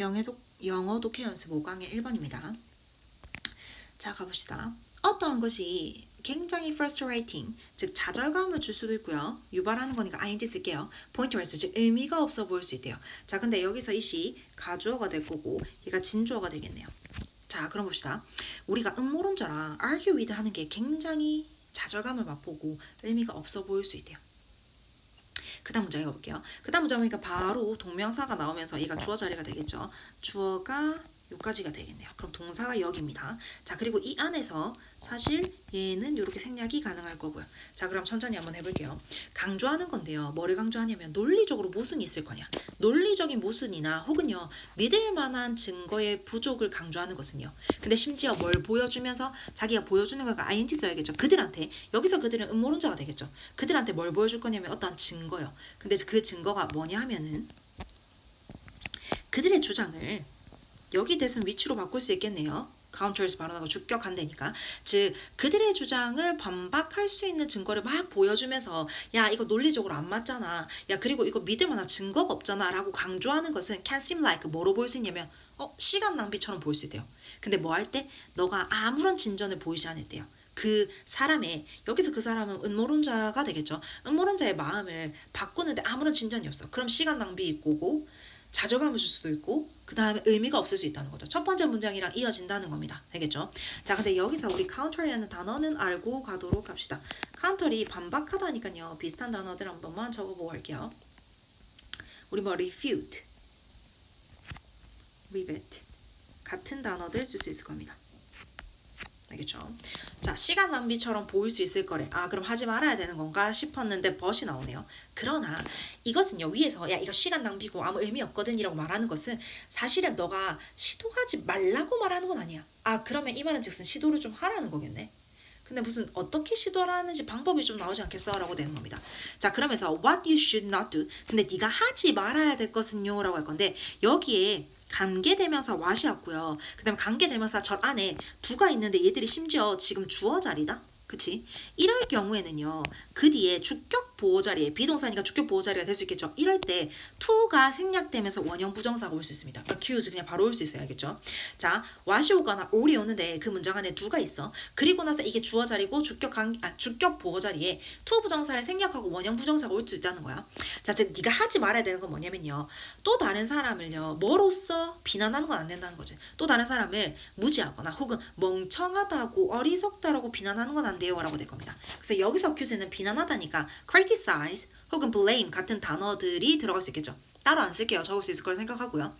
영어 독해 연습 5강의 1번입니다. 자, 가봅시다. 어떠한 것이 굉장히 frustrating, 즉 좌절감을 줄 수도 있고요. 유발하는 거니까 ing 쓸게요. pointless, 즉 의미가 없어 보일 수 있대요. 자, 근데 여기서 이시 가주어가 될 거고 얘가 진주어가 되겠네요. 자, 그럼 봅시다. 우리가 음모론자라 argue with 하는 게 굉장히 좌절감을 맛보고 의미가 없어 보일 수 있대요. 그 다음 문제 읽어볼게요. 그 다음 문제 보니까 바로 동명사가 나오면서 얘가 주어 자리가 되겠죠. 주어가 여기까지가 되겠네요. 그럼 동사가 여기입니다. 자, 그리고 이 안에서 사실 얘는 이렇게 생략이 가능할 거고요. 자, 그럼 천천히 한번 해볼게요. 강조하는 건데요. 뭐를 강조하냐면 논리적으로 모순이 있을 거냐. 논리적인 모순이나 혹은요 믿을 만한 증거의 부족을 강조하는 것은요. 근데 심지어 뭘 보여주면서 자기가 보여주는 거가 ing 써야겠죠. 그들한테, 여기서 그들은 음모론자가 되겠죠. 그들한테 뭘 보여줄 거냐면 어떠한 증거요. 근데 그 증거가 뭐냐 하면은 그들의 주장을 여기 대신 위치로 바꿀 수 있겠네요. counter에서 발언하고 주격한다니까. 즉 그들의 주장을 반박할 수 있는 증거를 막 보여주면서 야 이거 논리적으로 안 맞잖아. 야 그리고 이거 믿을 만한 증거가 없잖아 라고 강조하는 것은 can seem like 뭐로 보일 수 있냐면 시간 낭비처럼 보일 수 있대요. 근데 뭐 할 때? 너가 아무런 진전을 보이지 않을 때요. 그 사람의, 여기서 그 사람은 음모론자가 되겠죠. 음모론자의 마음을 바꾸는데 아무런 진전이 없어. 그럼 시간 낭비일 거고 좌절감을 줄 수도 있고 그 다음에 의미가 없을 수 있다는 거죠. 첫 번째 문장이랑 이어진다는 겁니다. 알겠죠? 자, 근데 여기서 우리 counter이라는 단어는 알고 가도록 합시다. counter이 반박하다니까요. 비슷한 단어들 한 번만 적어보고 갈게요. 우리 뭐 refute, rebat 같은 단어들 쓸 수 있을 겁니다. 알겠죠? 자, 시간 낭비처럼 보일 수 있을 거래. 아, 그럼 하지 말아야 되는 건가 싶었는데 벗이 나오네요. 그러나 이것은요, 위에서 야 이거 시간 낭비고 아무 의미 없거든 이라고 말하는 것은 사실은 너가 시도하지 말라고 말하는 건 아니야. 아, 그러면 이 말은 즉슨 시도를 좀 하라는 거겠네. 근데 무슨 어떻게 시도를 하는지 방법이 좀 나오지 않겠어? 라고 되는 겁니다. 자, 그러면서 what you should not do. 근데 네가 하지 말아야 될 것은요 라고 할 건데 여기에 관계대명사 what이 왔고요. 그 다음에 관계대명사 절 안에 do가 있는데 얘들이 심지어 지금 주어 자리다? 그치? 이럴 경우에는요. 그 뒤에 주격 보호 자리에 비동사니까 주격 보호 자리가 될 수 있겠죠. 이럴 때 to가 생략되면서 원형 부정사가 올 수 있습니다. accuse 그냥 바로 올 수 있어요. 알겠죠? 자, what이 오거나 all이 오는데 그 문장 안에 do가 있어. 그리고 나서 이게 주어 자리고 주격 보호 자리에 to 부정사를 생략하고 원형 부정사가 올 수 있다는 거야. 자, 즉 네가 하지 말아야 되는 건 뭐냐면요. 또 다른 사람을요. 뭐로써 비난하는 건 안 된다는 거지. 또 다른 사람을 무지하거나 혹은 멍청하다고 어리석다라고 비난하는 건 안 돼요 라고 될 겁니다. 그래서 여기서 accuse는 비난하다니까 criticize 혹은 blame 같은 단어들이 들어갈 수 있겠죠. 따로 안 쓸게요. 적을 수 있을 걸 생각하고요.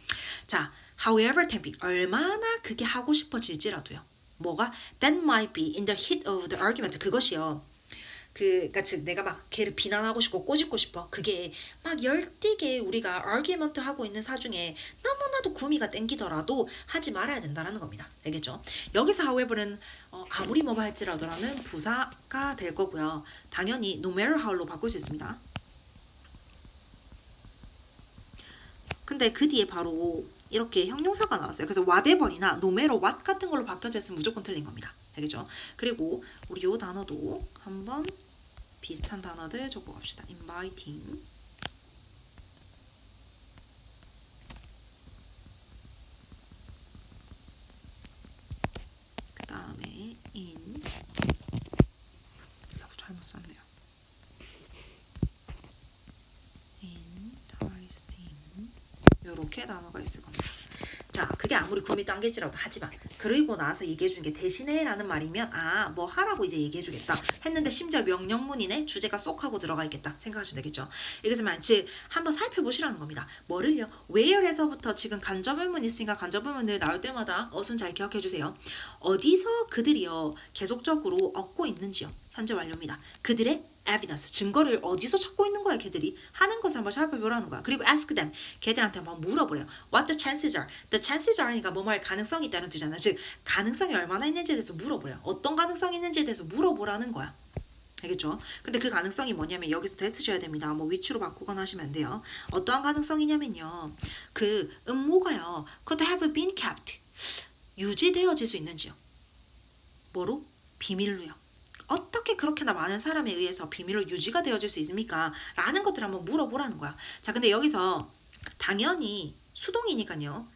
자, however tempting, 얼마나 그게 하고 싶어질지라도요. 뭐가? That might be in the heat of the argument. 그것이요. 그러니까 즉 내가 막 걔를 비난하고 싶고 꼬집고 싶어. 그게 막 열띠게 우리가 argument 하고 있는 사중에 너무나도 구미가 땡기더라도 하지 말아야 된다는 겁니다. 알겠죠? 여기서 however는 아무리 뭐가 할지라도라는 부사가 될 거고요. 당연히 no matter how로 바꿀 수 있습니다. 근데 그 뒤에 바로 이렇게 형용사가 나왔어요. 그래서 whatever이나 no matter what 같은 걸로 바뀌어져 있으면 무조건 틀린 겁니다. 알겠죠? 그리고 우리 요 단어도 한번 비슷한 단어들 적어갑시다. inviting, 그 다음에 in, 잘못 썼네요. enticing, 요렇게 단어가 있을 겁니다. 자, 그게 아무리 구미 당길지라도 하지만 그리고 나서 얘기해주는 게 대신에 라는 말이면 뭐 하라고 이제 얘기해주겠다 했는데 심지어 명령문이네 주제가 쏙 하고 들어가 있겠다 생각하시면 되겠죠. 이것은 즉 한번 살펴보시라는 겁니다. 뭐를요? where에서부터 지금 간접의문이 있으니까 간접의문을 나올 때마다 어순 잘 기억해주세요. 어디서 그들이요 계속적으로 얻고 있는지요. 현재 완료입니다. 그들의 evidence, 증거를 어디서 찾고 있는 거야 걔들이 하는 것을 한번 살펴보라는 거야. 그리고 ask them, 걔들한테 한번 물어보래요. What the chances are? The chances are니까 뭐뭐할 가능성이 있다는 뜻이잖아. 즉 가능성이 얼마나 있는지에 대해서 물어보래요. 어떤 가능성이 있는지에 대해서 물어보라는 거야. 알겠죠? 근데 그 가능성이 뭐냐면 여기서 that 줘야 됩니다. 뭐 위치로 바꾸거나 하시면 안 돼요. 어떠한 가능성이냐면요. 그 음모가요. could have been kept. 유지되어질 수 있는지요. 뭐로? 비밀로요. 어떻게 그렇게나 많은 사람에 의해서 비밀로 유지가 되어질 수 있습니까? 라는 것들을 한번 물어보라는 거야. 자, 근데 여기서 당연히 수동이니까요.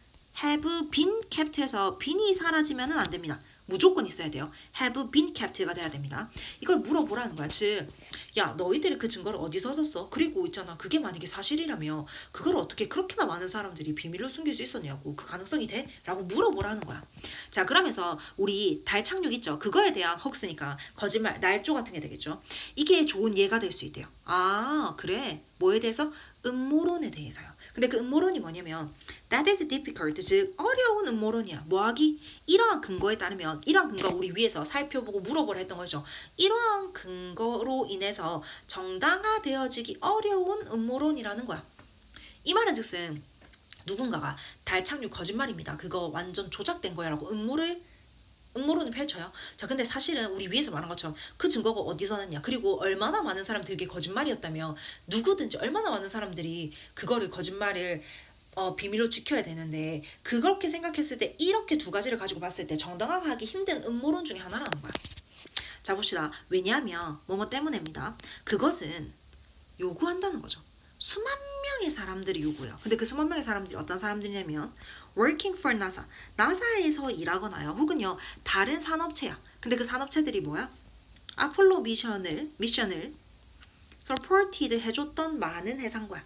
have been kept에서 bean이 사라지면은 안 됩니다. 무조건 있어야 돼요. have been kept가 돼야 됩니다. 이걸 물어보라는 거야. 즉, 야, 너희들이 그 증거를 어디서 얻었어? 그리고 있잖아, 그게 만약에 사실이라면 그걸 어떻게 그렇게나 많은 사람들이 비밀로 숨길 수 있었냐고, 그 가능성이 돼? 라고 물어보라는 거야. 자, 그러면서 우리 달 착륙 있죠? 그거에 대한 헉스니까 거짓말, 날조 같은 게 되겠죠. 이게 좋은 예가 될 수 있대요. 아, 그래. 뭐에 대해서? 음모론에 대해서요. 근데 그 음모론이 뭐냐면 that is difficult, 즉 어려운 음모론이야. 뭐하기? 이러한 근거에 따르면, 이러한 근거 우리 위에서 살펴보고 물어보라 했던 거죠. 이러한 근거로 인해서 정당화되어지기 어려운 음모론이라는 거야. 이 말은 즉슨 누군가가 달 착륙 거짓말입니다, 그거 완전 조작된 거야 라고 음모론을 펼쳐요. 자, 근데 사실은 우리 위에서 말한 것처럼 그 증거가 어디서 났냐, 그리고 얼마나 많은 사람들에게 거짓말이었다며, 누구든지 얼마나 많은 사람들이 그거를 거짓말을 비밀로 지켜야 되는데, 그렇게 생각했을 때 이렇게 두 가지를 가지고 봤을 때 정당화하기 힘든 음모론 중에 하나라는 거야. 자, 봅시다. 왜냐하면 뭐뭐 때문에입니다. 그것은 요구한다는 거죠. 수만 명의 사람들이 요구해요. 근데 그 수만 명의 사람들이 어떤 사람들이냐면 working for NASA, 나사에서 일하거나요, 혹은요 다른 산업체야. 근데 그 산업체들이 뭐야? 아폴로 미션을 supported 해줬던 많은 회사인 거야.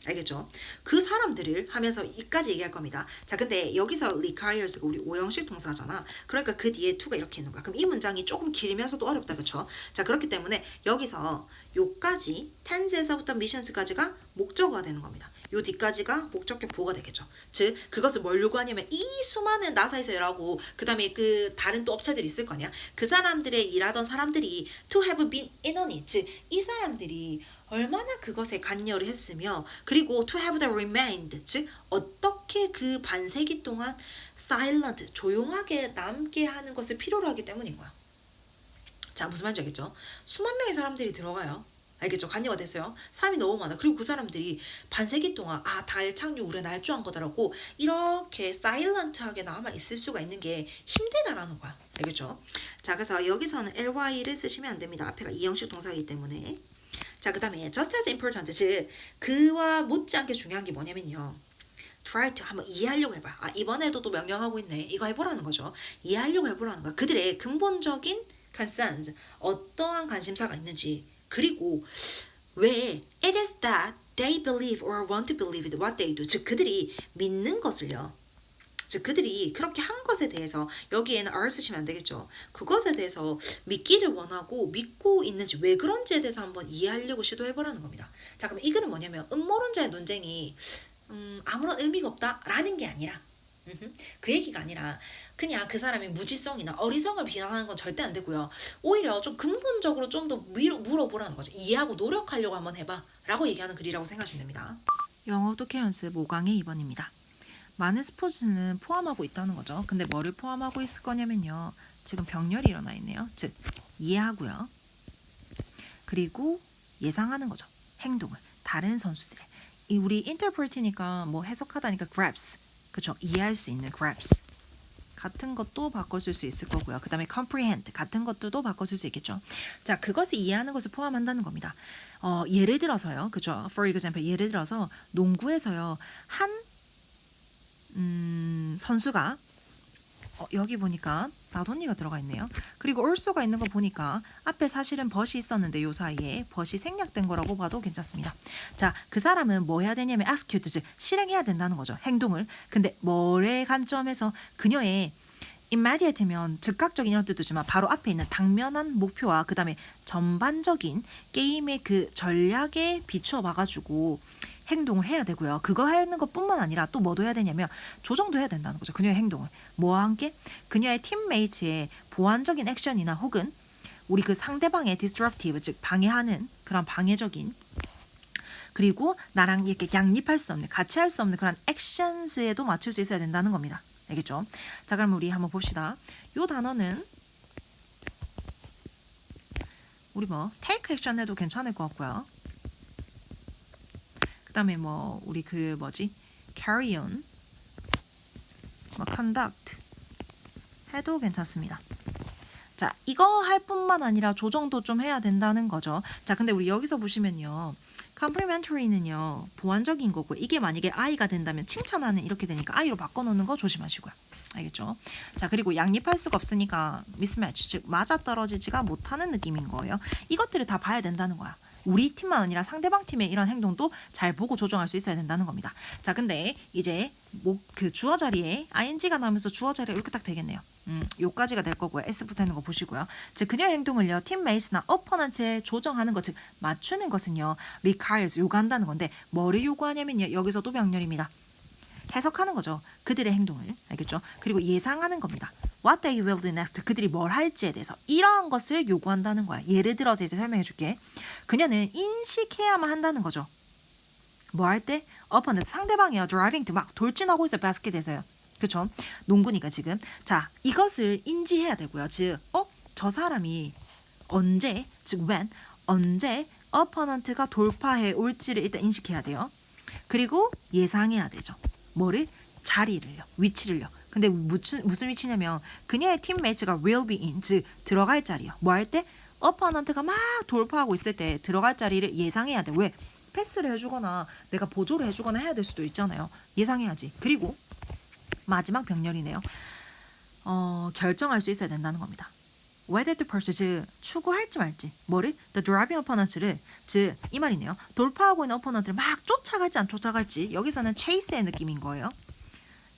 알겠죠? 그 사람들을 하면서 이까지 얘기할 겁니다. 자, 근데 여기서 requires가 우리 오형식 동사잖아. 그러니까 그 뒤에 to가 이렇게 있는 거야. 그럼 이 문장이 조금 길면서도 어렵다, 그쵸? 자, 그렇기 때문에 여기서 요까지 tense에서부터 missions까지가 목적어가 되는 겁니다. 요 뒤까지가 목적격 보호가 되겠죠. 즉, 그것을 뭘 요구하냐면 이 수많은 나사에서 일하고 그 다음에 그 다른 또 업체들이 있을 거 아니야? 그 사람들의 일하던 사람들이 to have been in on it, 즉 이 사람들이 얼마나 그것에 관여를 했으며, 그리고 to have the remained, 즉 어떻게 그 반세기 동안 silent, 조용하게 남게 하는 것을 필요로 하기 때문인 거야. 자, 무슨 말인지 알겠죠? 수만 명의 사람들이 들어가요. 알겠죠? 관여가 됐어요. 사람이 너무 많아. 그리고 그 사람들이 반세기 동안 달 착륙 우리가 날조한 거다라고 이렇게 사일런트하게 남아 있을 수가 있는 게 힘들다라는 거야. 알겠죠? 자, 그래서 여기서는 ly를 쓰시면 안 됩니다. 앞에가 이형식 동사이기 때문에. 자, 그 다음에 just as important, 즉 그와 못지않게 중요한 게 뭐냐면요, try to 한번 이해하려고 해봐. 이번에도 또 명령하고 있네. 이거 해보라는 거죠. 이해하려고 해보라는 거야. 그들의 근본적인 concerns, 어떠한 관심사가 있는지, 그리고 왜 it is that they believe or want to believe what they do, 즉 그들이 믿는 것을요, 즉 그들이 그렇게 한 것에 대해서, 여기에는 are 쓰시면 안 되겠죠. 그것에 대해서 믿기를 원하고 믿고 있는지, 왜 그런지에 대해서 한번 이해하려고 시도해보라는 겁니다. 자, 그럼 이 글은 뭐냐면 음모론자의 논쟁이 아무런 의미가 없다라는 게 아니라, 그 얘기가 아니라 그냥 그 사람의 무지성이나 어리석을 비난하는 건 절대 안 되고요. 오히려 좀 근본적으로 좀 더 물어보라는 거죠. 이해하고 노력하려고 한번 해봐 라고 얘기하는 글이라고 생각하시면 됩니다. 영어 독해 연습 5강의 2번입니다. 많은 스포츠는 포함하고 있다는 거죠. 근데 뭐를 포함하고 있을 거냐면요, 지금 병렬이 일어나 있네요. 즉 이해하고요, 그리고 예상하는 거죠. 행동을, 다른 선수들의. 우리 interpret니까 뭐 해석하다니까 grasp, 그쵸? 이해할 수 있는 grasp 같은 것도 바꿔줄 수 있을 거고요. 그 다음에 comprehend 같은 것들도 바꿔줄 수 있겠죠. 자, 그것을 이해하는 것을 포함한다는 겁니다. 예를 들어서요, 그죠? For example, 예를 들어서 농구에서요, 한 선수가 여기 보니까 나돈니가 들어가 있네요. 그리고 also가 있는 거 보니까 앞에 사실은 but이 있었는데 요 사이에 but이 생략된 거라고 봐도 괜찮습니다. 자, 그 사람은 뭐 해야 되냐면 execute, 즉 실행해야 된다는 거죠. 행동을. 근데 뭐의 관점에서 그녀의 immediate면 즉각적인 이런 뜻이지만 바로 앞에 있는 당면한 목표와 그 다음에 전반적인 게임의 그 전략에 비추어 봐가지고 행동을 해야 되고요. 그거 하는 것뿐만 아니라 또 뭐도 해야 되냐면 조정도 해야 된다는 거죠. 그녀의 행동을. 뭐와 함께? 그녀의 팀메이트의 보완적인 액션이나 혹은 우리 그 상대방의 disruptive, 즉 방해하는 그런 방해적인, 그리고 나랑 이렇게 양립할 수 없는, 같이 할 수 없는 그런 액션스에도 맞출 수 있어야 된다는 겁니다. 알겠죠? 자, 그럼 우리 한번 봅시다. 요 단어는 우리 뭐 take action 해도 괜찮을 것 같고요. 그 다음에 뭐 우리 그 뭐지, carry on, 뭐 conduct 해도 괜찮습니다. 자, 이거 할 뿐만 아니라 조정도 좀 해야 된다는 거죠. 자, 근데 우리 여기서 보시면요, complimentary는요 보완적인 거고 이게 만약에 I가 된다면 칭찬하는 이렇게 되니까 I로 바꿔놓는 거 조심하시고요. 알겠죠? 자 그리고 양립할 수가 없으니까 mismatch 즉 맞아떨어지지가 못하는 느낌인 거예요. 이것들을 다 봐야 된다는 거야. 우리 팀만 아니라 상대방 팀의 이런 행동도 잘 보고 조정할 수 있어야 된다는 겁니다. 자 근데 이제 그 주어 자리에 ing가 나오면서 주어 자리에 이렇게 딱 되겠네요. 요까지가 될 거고요. S 붙어 있는 거 보시고요. 즉 그녀의 행동을요 팀메이트나 어퍼넌트에 조정하는 것, 즉 맞추는 것은요 requires 요구한다는 건데 뭐를 요구하냐면요 여기서도 병렬입니다. 해석하는 거죠. 그들의 행동을. 알겠죠? 그리고 예상하는 겁니다. What they will do next. 그들이 뭘 할지에 대해서 이러한 것을 요구한다는 거야. 예를 들어서 이제 설명해 줄게. 그녀는 인식해야만 한다는 거죠. 뭐 할 때? opponent 상대방이요. driving to 막 돌진하고 있어요. 바스켓에서요. 그쵸? 농구니까 지금. 자, 이것을 인지해야 되고요. 즉, 저 사람이 언제, 즉 when, 언제 opponent가 돌파해 올지를 일단 인식해야 돼요. 그리고 예상해야 되죠. 뭐를? 자리를요. 위치를요. 근데 무슨 위치냐면 그녀의 팀메이트가 will be in, 즉 들어갈 자리요. 뭐 할 때? 어퍼넌트가 막 돌파하고 있을 때 들어갈 자리를 예상해야 돼. 왜? 패스를 해주거나 내가 보조를 해주거나 해야 될 수도 있잖아요. 예상해야지. 그리고 마지막 병렬이네요. 결정할 수 있어야 된다는 겁니다. whether to pursue, 즉 추구할지 말지. 뭐를? the driving opponent를, 즉 이 말이네요. 돌파하고 있는 opponent를 막 쫓아갈지 안 쫓아갈지. 여기서는 chase의 느낌인 거예요.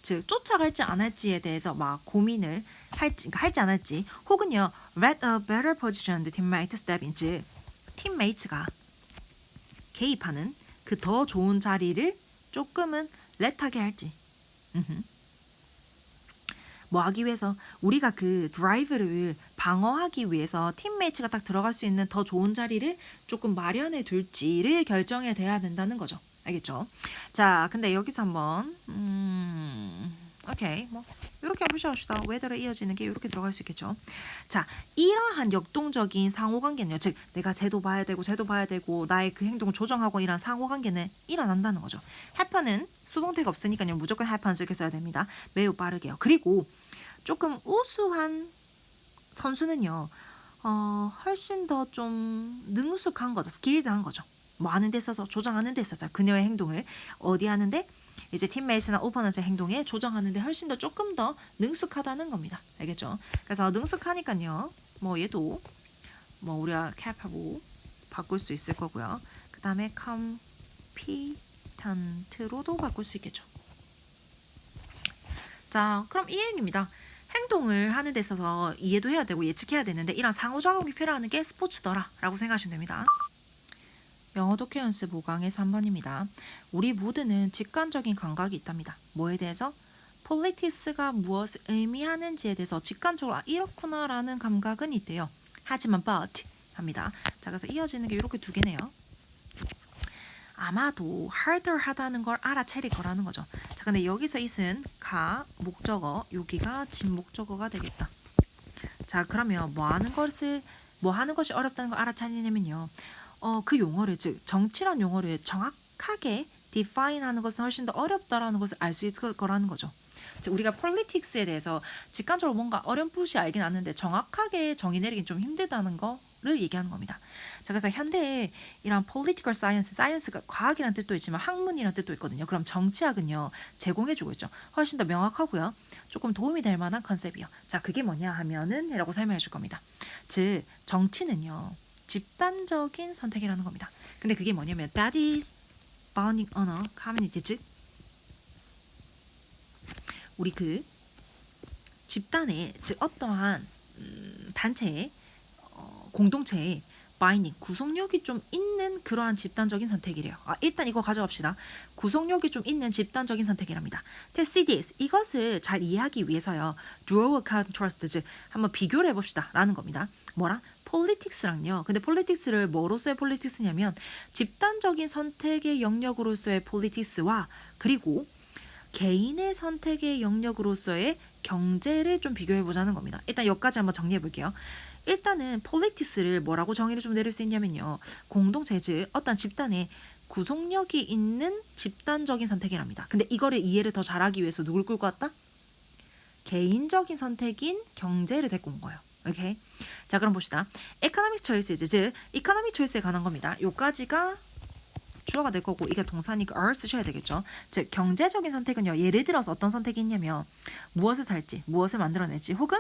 즉 쫓아갈지 안 할지에 대해서 막 고민을 할지, 그러니까 할지 안 할지. 혹은요 let a better position the teammate step in, 즉 팀메이트가 개입하는 그 더 좋은 자리를 조금은 렛하게 할지. 뭐 하기 위해서 우리가 그 드라이브를 방어하기 위해서 팀메이트가 딱 들어갈 수 있는 더 좋은 자리를 조금 마련해 둘지를 결정해야 돼야 된다는 거죠. 알겠죠? 자, 근데 여기서 한번 오케이, 뭐 이렇게 한번 보셔봅시다. whether로 이어지는 게 이렇게 들어갈 수 있겠죠. 자, 이러한 역동적인 상호관계는요. 즉 내가 쟤도 봐야 되고 나의 그 행동을 조정하고 이런 상호관계는 일어난다는 거죠. happen은 수동태가 없으니까요. 무조건 happen 이렇게 써야 됩니다. 매우 빠르게요. 그리고 조금 우수한 선수는요. 훨씬 더 좀 능숙한 거죠. 스킬드한 거죠. 뭐 하는 데 있어서 조정하는 데 있어서 그녀의 행동을 어디 하는데 이제 팀메이트나 오퍼넌트의 행동에 조정하는데 훨씬 더 조금 더 능숙하다는 겁니다. 알겠죠? 그래서 능숙하니까요. 뭐 얘도 뭐 우리가 capable 바꿀 수 있을 거고요. 그 다음에 competent로도 바꿀 수 있겠죠. 자, 그럼 이 얘기입니다. 행동을 하는 데 있어서 이해도 해야 되고 예측해야 되는데 이런 상호작용이 필요한 게 스포츠더라 라고 생각하시면 됩니다. 영어 도큐연습 5강의 3번입니다. 우리 모두는 직관적인 감각이 있답니다. 뭐에 대해서? politics가 무엇을 의미하는지에 대해서 직관적으로 이렇구나 라는 감각은 있대요. 하지만 but 합니다. 자, 그래서 이어지는 게 이렇게 두 개네요. 아마도 harder 하다는 걸 알아차릴 거라는 거죠. 자, 근데 여기서 it은 가 목적어, 여기가 진목적어가 되겠다. 자, 그러면 뭐 하는 것이 어렵다는 걸 알아차리냐면요. 그 용어를, 즉 정치란 용어를 정확하게 define 하는 것은 훨씬 더 어렵다라는 것을 알 수 있을 거라는 거죠. 즉 우리가 politics에 대해서 직관적으로 뭔가 어렴풋이 알긴 아는데 정확하게 정의 내리긴 좀 힘들다는 거를 얘기하는 겁니다. 자, 그래서 현대에 이런 political science, science가 과학이라는 뜻도 있지만 학문이라는 뜻도 있거든요. 그럼 정치학은요 제공해주고 있죠. 훨씬 더 명확하고요. 조금 도움이 될 만한 컨셉이요. 자, 그게 뭐냐 하면은 라고 설명해 줄 겁니다. 즉 정치는요 집단적인 선택이라는 겁니다. 근데 그게 뭐냐면 that is bounding on a community, 즉 우리 그 집단의, 즉 어떠한 단체의 공동체의 binding, 구속력이 좀 있는 그러한 집단적인 선택이래요. 일단 이거 가져갑시다. 구속력이 좀 있는 집단적인 선택이랍니다. To see this, 이것을 잘 이해하기 위해서요. draw a contrast, 즉 한번 비교를 해봅시다 라는 겁니다. 뭐랑? politics랑요. 근데 politics를 뭐로서의 politics냐면 집단적인 선택의 영역으로서의 politics와 그리고 개인의 선택의 영역으로서의 경제를 좀 비교해보자는 겁니다. 일단 여기까지 한번 정리해볼게요. 일단은 politics를 뭐라고 정의를 좀 내릴 수 있냐면요. 공동체, 즉 어떤 집단의 구속력이 있는 집단적인 선택이랍니다. 근데 이거를 이해를 더 잘하기 위해서 누굴 끌고 왔다? 개인적인 선택인 경제를 데리고 온 거예요. 오케이? 자, 그럼 봅시다. economic choices, 즉 economic choice에 관한 겁니다. 요까지가 주어가 될 거고 이게 동사니까 are 쓰셔야 되겠죠. 즉 경제적인 선택은요. 예를 들어서 어떤 선택이 있냐면 무엇을 살지, 무엇을 만들어낼지 혹은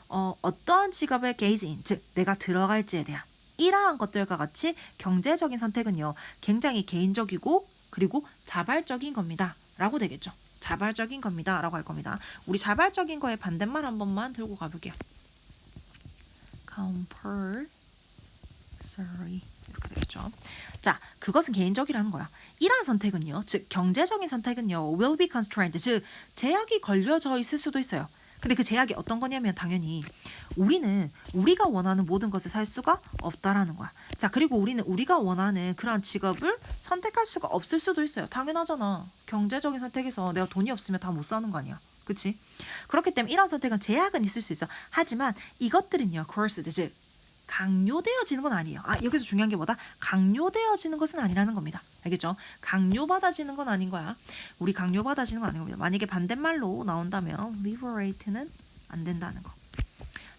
어떠한 직업을 gaze in, 즉 내가 들어갈지에 대한 이러한 것들과 같이 경제적인 선택은요. 굉장히 개인적이고 그리고 자발적인 겁니다. 라고 되겠죠. 자발적인 겁니다. 라고 할 겁니다. 우리 자발적인 거의 반대말 한 번만 들고 가볼게요. compulsory 이렇게 되겠죠. 자, 그것은 개인적이라는 거야. 이러한 선택은요, 즉 경제적인 선택은요, will be constrained, 즉 제약이 걸려져 있을 수도 있어요. 근데 그 제약이 어떤 거냐면 당연히 우리는 우리가 원하는 모든 것을 살 수가 없다라는 거야. 자, 그리고 우리는 우리가 원하는 그러한 직업을 선택할 수가 없을 수도 있어요. 당연하잖아. 경제적인 선택에서 내가 돈이 없으면 다 못 사는 거 아니야. 그치? 그렇기 때문에 이런 선택은 제약은 있을 수 있어. 하지만 이것들은요, coerced, 즉 강요되어지는 건 아니에요. 아, 여기서 중요한 게 뭐다? 강요되어지는 것은 아니라는 겁니다. 알겠죠? 강요받아지는 건 아닌 거야. 우리 강요받아지는 건 아닌 겁니다. 만약에 반대말로 나온다면 liberate는 안 된다는 거.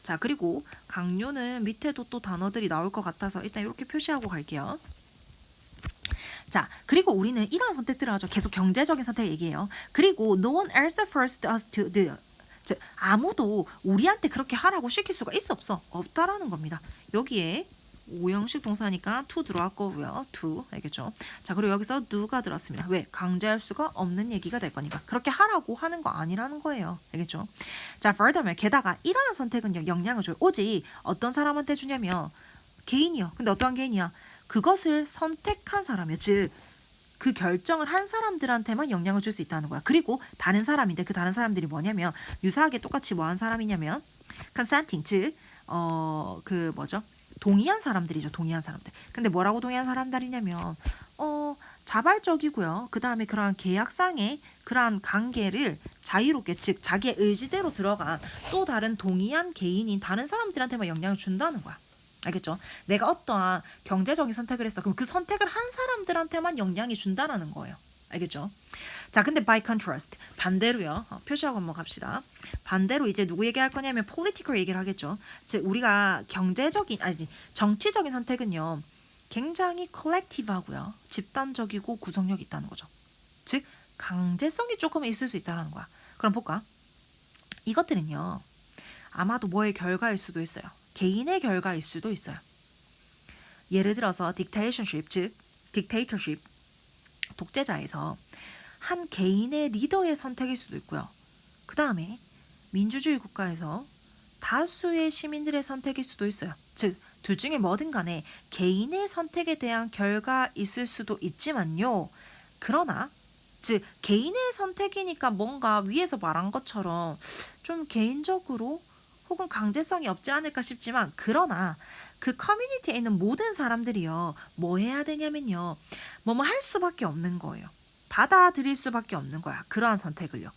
자, 그리고 강요는 밑에도 또 단어들이 나올 것 같아서 일단 이렇게 표시하고 갈게요. 자, 그리고 우리는 이러한 선택들을 하죠. 계속 경제적인 선택 얘기해요. 그리고 no one else forced us to do. 즉 아무도 우리한테 그렇게 하라고 시킬 수가 있어 없어? 없다라는 겁니다. 여기에 오형식 동사니까 to 들어갈 거고요. to 알겠죠? 자, 그리고 여기서 do가 들어왔습니다. 왜? 강제할 수가 없는 얘기가 될 거니까. 그렇게 하라고 하는 거 아니라는 거예요. 알겠죠? 자, furthermore 게다가 이러한 선택은요. 영향을 줘요. 오직 어떤 사람한테 주냐면 개인이요. 근데 어떠한 개인이야? 그것을 선택한 사람이요. 즉 그 결정을 한 사람들한테만 영향을 줄 수 있다는 거야. 그리고 다른 사람인데 그 다른 사람들이 뭐냐면 유사하게 똑같이 뭐 한 사람이냐면 consenting, 즉 그 뭐죠? 동의한 사람들이죠. 동의한 사람들. 근데 뭐라고 동의한 사람들이냐면 자발적이고요. 그 다음에 그러한 계약상의 그러한 관계를 자유롭게, 즉 자기의 의지대로 들어간 또 다른 동의한 개인인 다른 사람들한테만 영향을 준다는 거야. 알겠죠? 내가 어떠한 경제적인 선택을 했어. 그럼 그 선택을 한 사람들한테만 영향이 준다라는 거예요. 알겠죠? 자, 근데 by contrast 반대로요. 표시하고 한번 갑시다. 반대로 이제 누구 얘기할 거냐면 political 얘기를 하겠죠. 즉 우리가 경제적인 아니 정치적인 선택은요. 굉장히 collective하고요. 집단적이고 구성력이 있다는 거죠. 즉 강제성이 조금 있을 수 있다는 거야. 그럼 볼까? 이것들은요. 아마도 뭐의 결과일 수도 있어요. 개인의 결과일 수도 있어요. 예를 들어서 dictatorship, 즉 dictatorship, 독재자에서 한 개인의 리더의 선택일 수도 있고요. 그 다음에 민주주의 국가에서 다수의 시민들의 선택일 수도 있어요. 즉, 둘 중에 뭐든 간에 개인의 선택에 대한 결과 있을 수도 있지만요. 그러나 즉 개인의 선택이니까 뭔가 위에서 말한 것처럼 좀 개인적으로 혹은 강제성이 없지 않을까 싶지만 그러나 그 커뮤니티에 있는 모든 사람들이요. 뭐 해야 되냐면요. 뭐뭐 할 수밖에 없는 거예요. 받아들일 수밖에 없는 거야. 그러한 선택을요.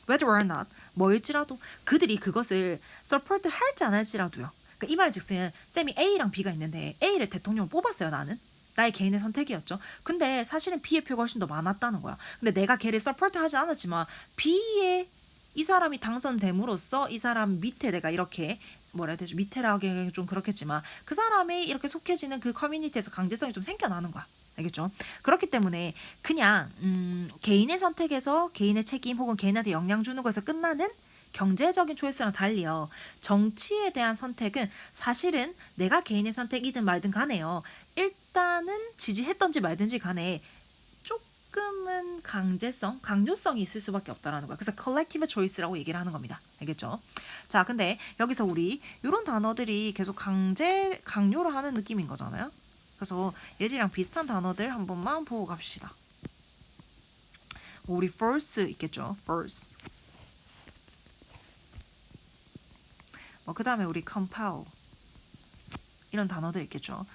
Whether or not 뭐일지라도 그들이 그것을 support 할지 안 할지라도요. 그러니까 이 말은 즉슨 쌤이 A랑 B가 있는데 A를 대통령으로 뽑았어요. 나는. 나의 개인의 선택이었죠. 근데 사실은 B의 표가 훨씬 더 많았다는 거야. 근데 내가 걔를 서포트 하지 않았지만 B의 이 사람이 당선됨으로써 이 사람 밑에 내가 이렇게 뭐라 해야 되죠? 밑에라 하기엔 좀 그렇겠지만 그 사람이 이렇게 속해지는 그 커뮤니티에서 강제성이 좀 생겨나는 거야. 알겠죠? 그렇기 때문에 그냥 개인의 선택에서 개인의 책임 혹은 개인한테 영향 주는 거에서 끝나는 경제적인 초이스랑 달리요. 정치에 대한 선택은 사실은 내가 개인의 선택이든 말든 간에요. 일단은 지지했던지 말든지 간에 조금은 강제성, 강요성이 있을 수밖에 없다라는 거야. 그래서 collective choice라고 얘기를 하는 겁니다. 알겠죠? 자, 근데 여기서 우리 이런 단어들이 계속 강요를 하는 느낌인 거잖아요. 그래서 얘들이랑 비슷한 단어들 한 번만 보고 갑시다. 우리 force 있겠죠? force. 그 다음에 우리 compel 이런 단어들 있겠죠.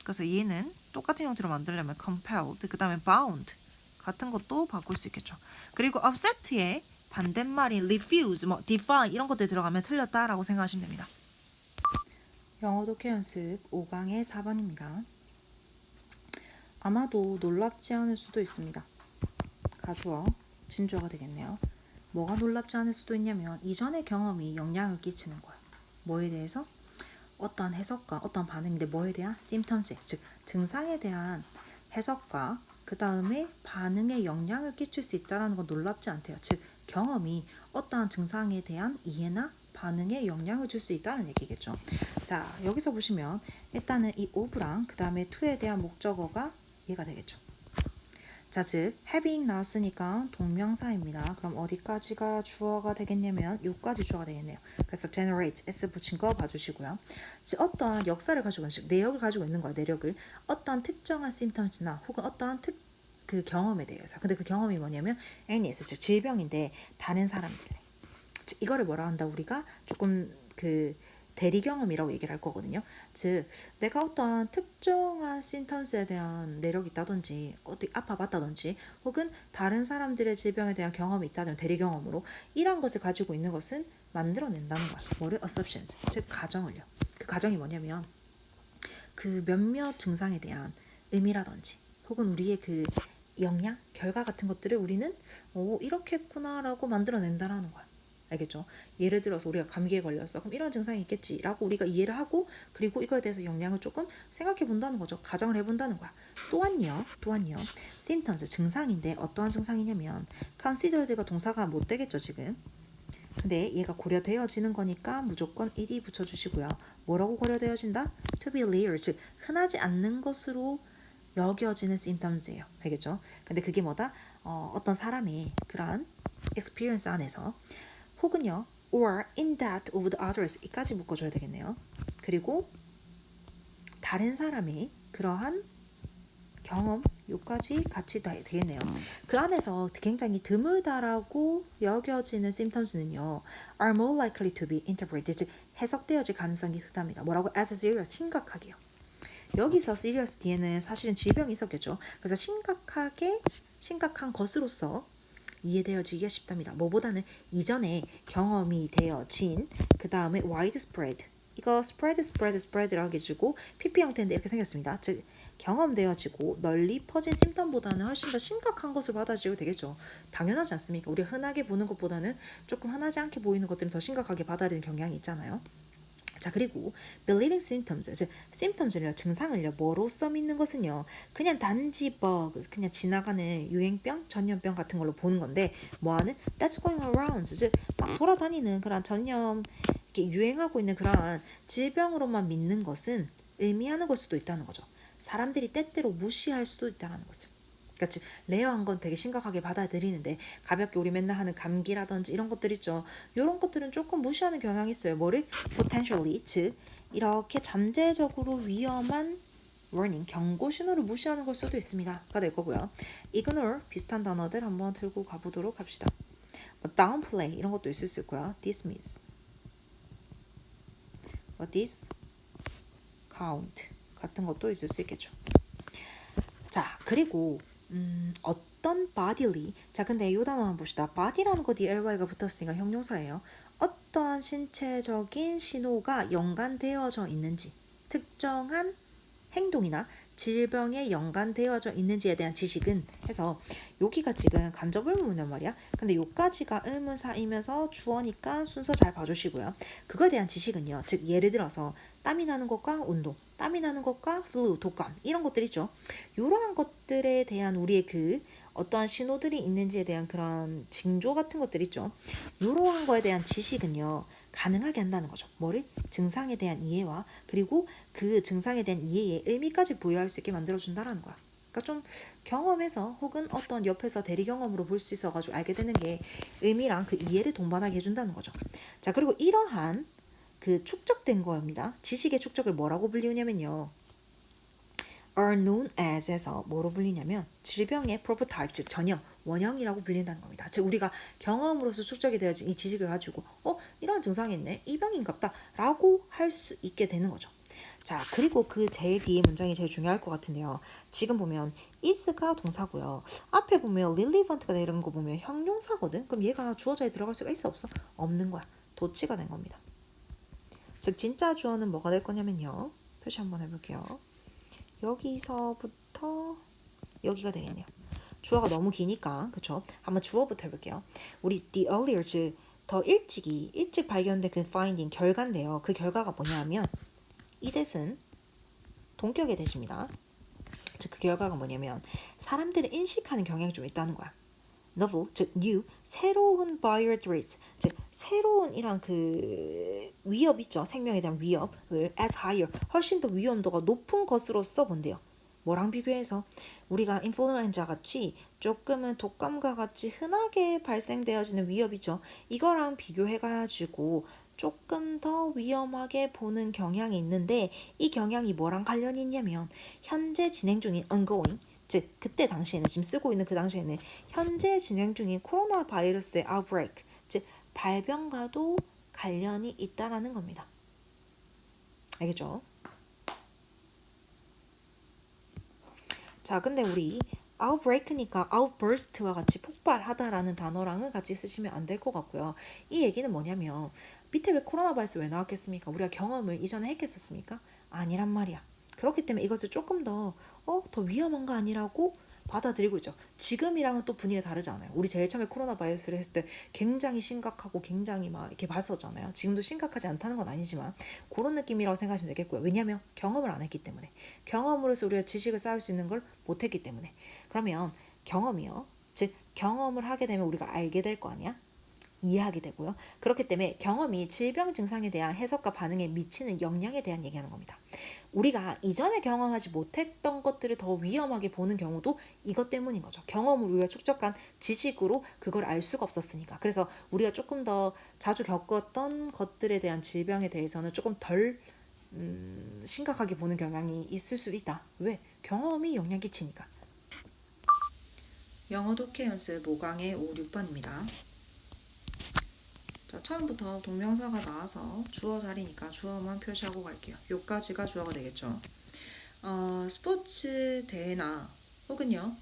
그래서 얘는 똑같은 형태로 만들려면 compelled, 그 다음에 bound 같은 것도 바꿀 수 있겠죠. 그리고 upset의 반대말인 refuse, defy 이런 것들 들어가면 틀렸다라고 생각하시면 됩니다. 영어 독해 연습 5강의 4번입니다. 아마도 놀랍지 않을 수도 있습니다. 가주어, 진주어가 되겠네요. 뭐가 놀랍지 않을 수도 있냐면 이전의 경험이 영향을 끼치는 거예요. 뭐에 대해서? 어떠한 해석과 어떠한 반응인데 뭐에 대한? symptoms, 즉 증상에 대한 해석과 그 다음에 반응에 영향을 끼칠 수 있다는 건 놀랍지 않대요. 즉 경험이 어떠한 증상에 대한 이해나 반응에 영향을 줄 수 있다는 얘기겠죠. 자 여기서 보시면 일단은 이 of랑 그 다음에 to에 대한 목적어가 얘가 되겠죠. 자, 즉 having 나왔으니까 동명사입니다. 그럼 어디까지가 주어가 되겠냐면 여기까지 주어가 되겠네요. 그래서 generate s 붙인 거 봐주시고요. 즉 어떠한 역사를 가지고 있는 내력을 가지고 있는 거야. 내력을 어떠한 특정한 symptoms나 혹은 어떠한 그 경험에 대해서. 근데 그 경험이 뭐냐면 illness, 즉 질병인데 다른 사람들. 즉 이거를 뭐라 한다 우리가 조금 그 대리 경험이라고 얘기를 할 거거든요. 즉 내가 어떤 특정한 심텀스에 대한 내력이 있다든지 어디 아파봤다든지 혹은 다른 사람들의 질병에 대한 경험이 있다든 대리 경험으로 이러한 것을 가지고 있는 것은 만들어낸다는 거야. 뭐를? assumptions, 즉 가정을요. 그 가정이 뭐냐면 그 몇몇 증상에 대한 의미라든지 혹은 우리의 그 영향, 결과 같은 것들을 우리는 이렇게 했구나라고 만들어낸다라는 거야. 알겠죠? 예를 들어서 우리가 감기에 걸렸어. 그럼 이런 증상이 있겠지라고 우리가 이해를 하고 그리고 이거에 대해서 영향을 조금 생각해 본다는 거죠. 가정을 해본다는 거야. 또한요. symptoms, 증상인데 어떠한 증상이냐면 considered가 동사가 못 되겠죠, 지금. 근데 얘가 고려되어지는 거니까 무조건 ed 붙여주시고요. 뭐라고 고려되어진다? To be rare, 즉 흔하지 않는 것으로 여겨지는 symptoms예요. 알겠죠? 근데 그게 뭐다? 어떤 사람의 그러한 experience 안에서 혹은요 or in that of the others 이까지 묶어줘야 되겠네요. 그리고 다른 사람의 그러한 경험 요까지 같이 되겠네요. 그 안에서 굉장히 드물다라고 여겨지는 symptoms는요 are more likely to be interpreted, 즉 해석되어질 가능성이 크답니다. 뭐라고? as serious, 심각하게요. 여기서 serious 뒤에는 사실은 질병이 있었겠죠. 그래서 심각한 것으로서 이해되어지기가 쉽답니다. 뭐보다는 이전에 경험이 되어진 그 다음에 widespread, 이거 spread라고 해주고 pp 형태인데 이렇게 생겼습니다. 즉 경험되어지고 널리 퍼진 심텀보다는 훨씬 더 심각한 것을 받아들이고 되겠죠. 당연하지 않습니까? 우리가 흔하게 보는 것보다는 조금 흔하지 않게 보이는 것들은 더 심각하게 받아들이는 경향이 있잖아요. 자 그리고 believing symptoms, 즉 symptoms를요, 증상을요 뭐로써 믿는 것은요 그냥 단지 그냥 지나가는 유행병, 전염병 같은 걸로 보는 건데 뭐하는 that's going around, 즉 막 돌아다니는 그런 전염 이렇게 유행하고 있는 그런 질병으로만 믿는 것은 의미하는 걸 수도 있다는 거죠. 사람들이 때때로 무시할 수도 있다는 것을. 그러니까 레어한 건 되게 심각하게 받아들이는데 가볍게 우리 맨날 하는 감기라든지 이런 것들 있죠. 이런 것들은 조금 무시하는 경향이 있어요. 뭐를? potentially, 즉 이렇게 잠재적으로 위험한 warning, 경고 신호를 무시하는 걸 수도 있습니다.가 될 거고요. ignore 비슷한 단어들 한번 들고 가보도록 합시다. downplay 이런 것도 있을 수 있고요. dismiss, discount 같은 것도 있을 수 있겠죠. 자 그리고 어떤 bodily, 자 근데 이 단어 한번 봅시다. body라는 거 뒤에 ly가 붙었으니까 형용사예요. 어떠한 신체적인 신호가 연관되어져 있는지, 특정한 행동이나 질병에 연관되어져 있는지에 대한 지식은 해서 여기가 지금 간접 의문이란 말이야. 근데 요까지가 의문사이면서 주어니까 순서 잘 봐주시고요. 그거에 대한 지식은요. 즉 예를 들어서 땀이 나는 것과 온도, 땀이 나는 것과 flu, 독감 이런 것들 있죠. 이러한 것들에 대한 우리의 그 어떠한 신호들이 있는지에 대한 그런 징조 같은 것들 있죠. 이러한 거에 대한 지식은요. 가능하게 한다는 거죠. 뭐를? 증상에 대한 이해와 그리고 그 증상에 대한 이해의 의미까지 부여할 수 있게 만들어준다라는 거야. 그러니까 좀 경험해서 혹은 어떤 옆에서 대리 경험으로 볼 수 있어가지고 알게 되는 게 의미랑 그 이해를 동반하게 해준다는 거죠. 자 그리고 이러한 그 축적된 거입니다. 지식의 축적을 뭐라고 불리냐면요. are known as에서 뭐로 불리냐면 질병의 prototype, 즉 전형, 원형이라고 불린다는 겁니다. 즉 우리가 경험으로서 축적이 되어진 이 지식을 가지고 이런 증상이 있네, 이 병인갑다 라고 할 수 있게 되는 거죠. 자 그리고 그 제일 뒤에 문장이 제일 중요할 것 같은데요. 지금 보면 is가 동사고요. 앞에 보면 relevant가 이런 거 보면 형용사거든. 그럼 얘가 주어자에 들어갈 수가 있어 없어? 없는 거야. 도치가 된 겁니다. 즉 진짜 주어는 뭐가 될 거냐면요. 표시 한번 해볼게요. 여기서부터 여기가 되겠네요. 주어가 너무 기니까 그쵸? 한번 주어부터 해볼게요. 우리 the earlier, 즉 더 일찍 발견된 그 finding, 결과인데요. 그 결과가 뭐냐면 이 대은 동격의 대십니다. 즉 그 결과가 뭐냐면 사람들을 인식하는 경향이 좀 있다는 거야. novel, 즉 new, 새로운 buyer threats, 즉 새로운 이런 그 위협 있죠. 생명에 대한 위협을 as higher, 훨씬 더 위험도가 높은 것으로 써본대요. 뭐랑 비교해서 우리가 인플루엔자 같이 조금은 독감과 같이 흔하게 발생되어지는 위협이죠. 이거랑 비교해가지고 조금 더 위험하게 보는 경향이 있는데 이 경향이 뭐랑 관련이 있냐면 현재 진행 중인 ongoing, 즉 그때 당시에는 지금 쓰고 있는 그 당시에는 현재 진행 중인 코로나 바이러스의 outbreak, 즉 발병과도 관련이 있다라는 겁니다. 알겠죠? 자, 근데 우리 outbreak니까 outburst와 같이 폭발하다라는 단어랑은 같이 쓰시면 안 될 것 같고요. 이 얘기는 뭐냐면 밑에 왜 코로나 바이러스 왜 나왔겠습니까? 우리가 경험을 이전에 했겠었습니까? 아니란 말이야. 그렇기 때문에 이것을 조금 더 위험한 거 아니라고 받아들이고 있죠. 지금이랑은 또 분위기가 다르잖아요. 우리 제일 처음에 코로나 바이러스를 했을 때 굉장히 심각하고 굉장히 막 이렇게 봤었잖아요. 지금도 심각하지 않다는 건 아니지만 그런 느낌이라고 생각하시면 되겠고요. 왜냐하면 경험을 안 했기 때문에 경험으로서 우리가 지식을 쌓을 수 있는 걸 못했기 때문에 그러면 경험이요. 즉 경험을 하게 되면 우리가 알게 될 거 아니야? 이해하게 되고요. 그렇기 때문에 경험이 질병 증상에 대한 해석과 반응에 미치는 영향에 대한 얘기하는 겁니다. 우리가 이전에 경험하지 못했던 것들을 더 위험하게 보는 경우도 이것 때문인 거죠. 경험을 우리가 축적한 지식으로 그걸 알 수가 없었으니까. 그래서 우리가 조금 더 자주 겪었던 것들에 대한 질병에 대해서는 조금 덜 심각하게 보는 경향이 있을 수도 있다. 왜? 경험이 영향 끼치니까. 영어 독해 연습 5강의 5, 6번입니다. 자, 처음부터 동명사가 나와서 주어 자리니까 주어만 표시하고 갈게요. 요까지가 주어가 되겠죠. 스포츠 대회나 혹은요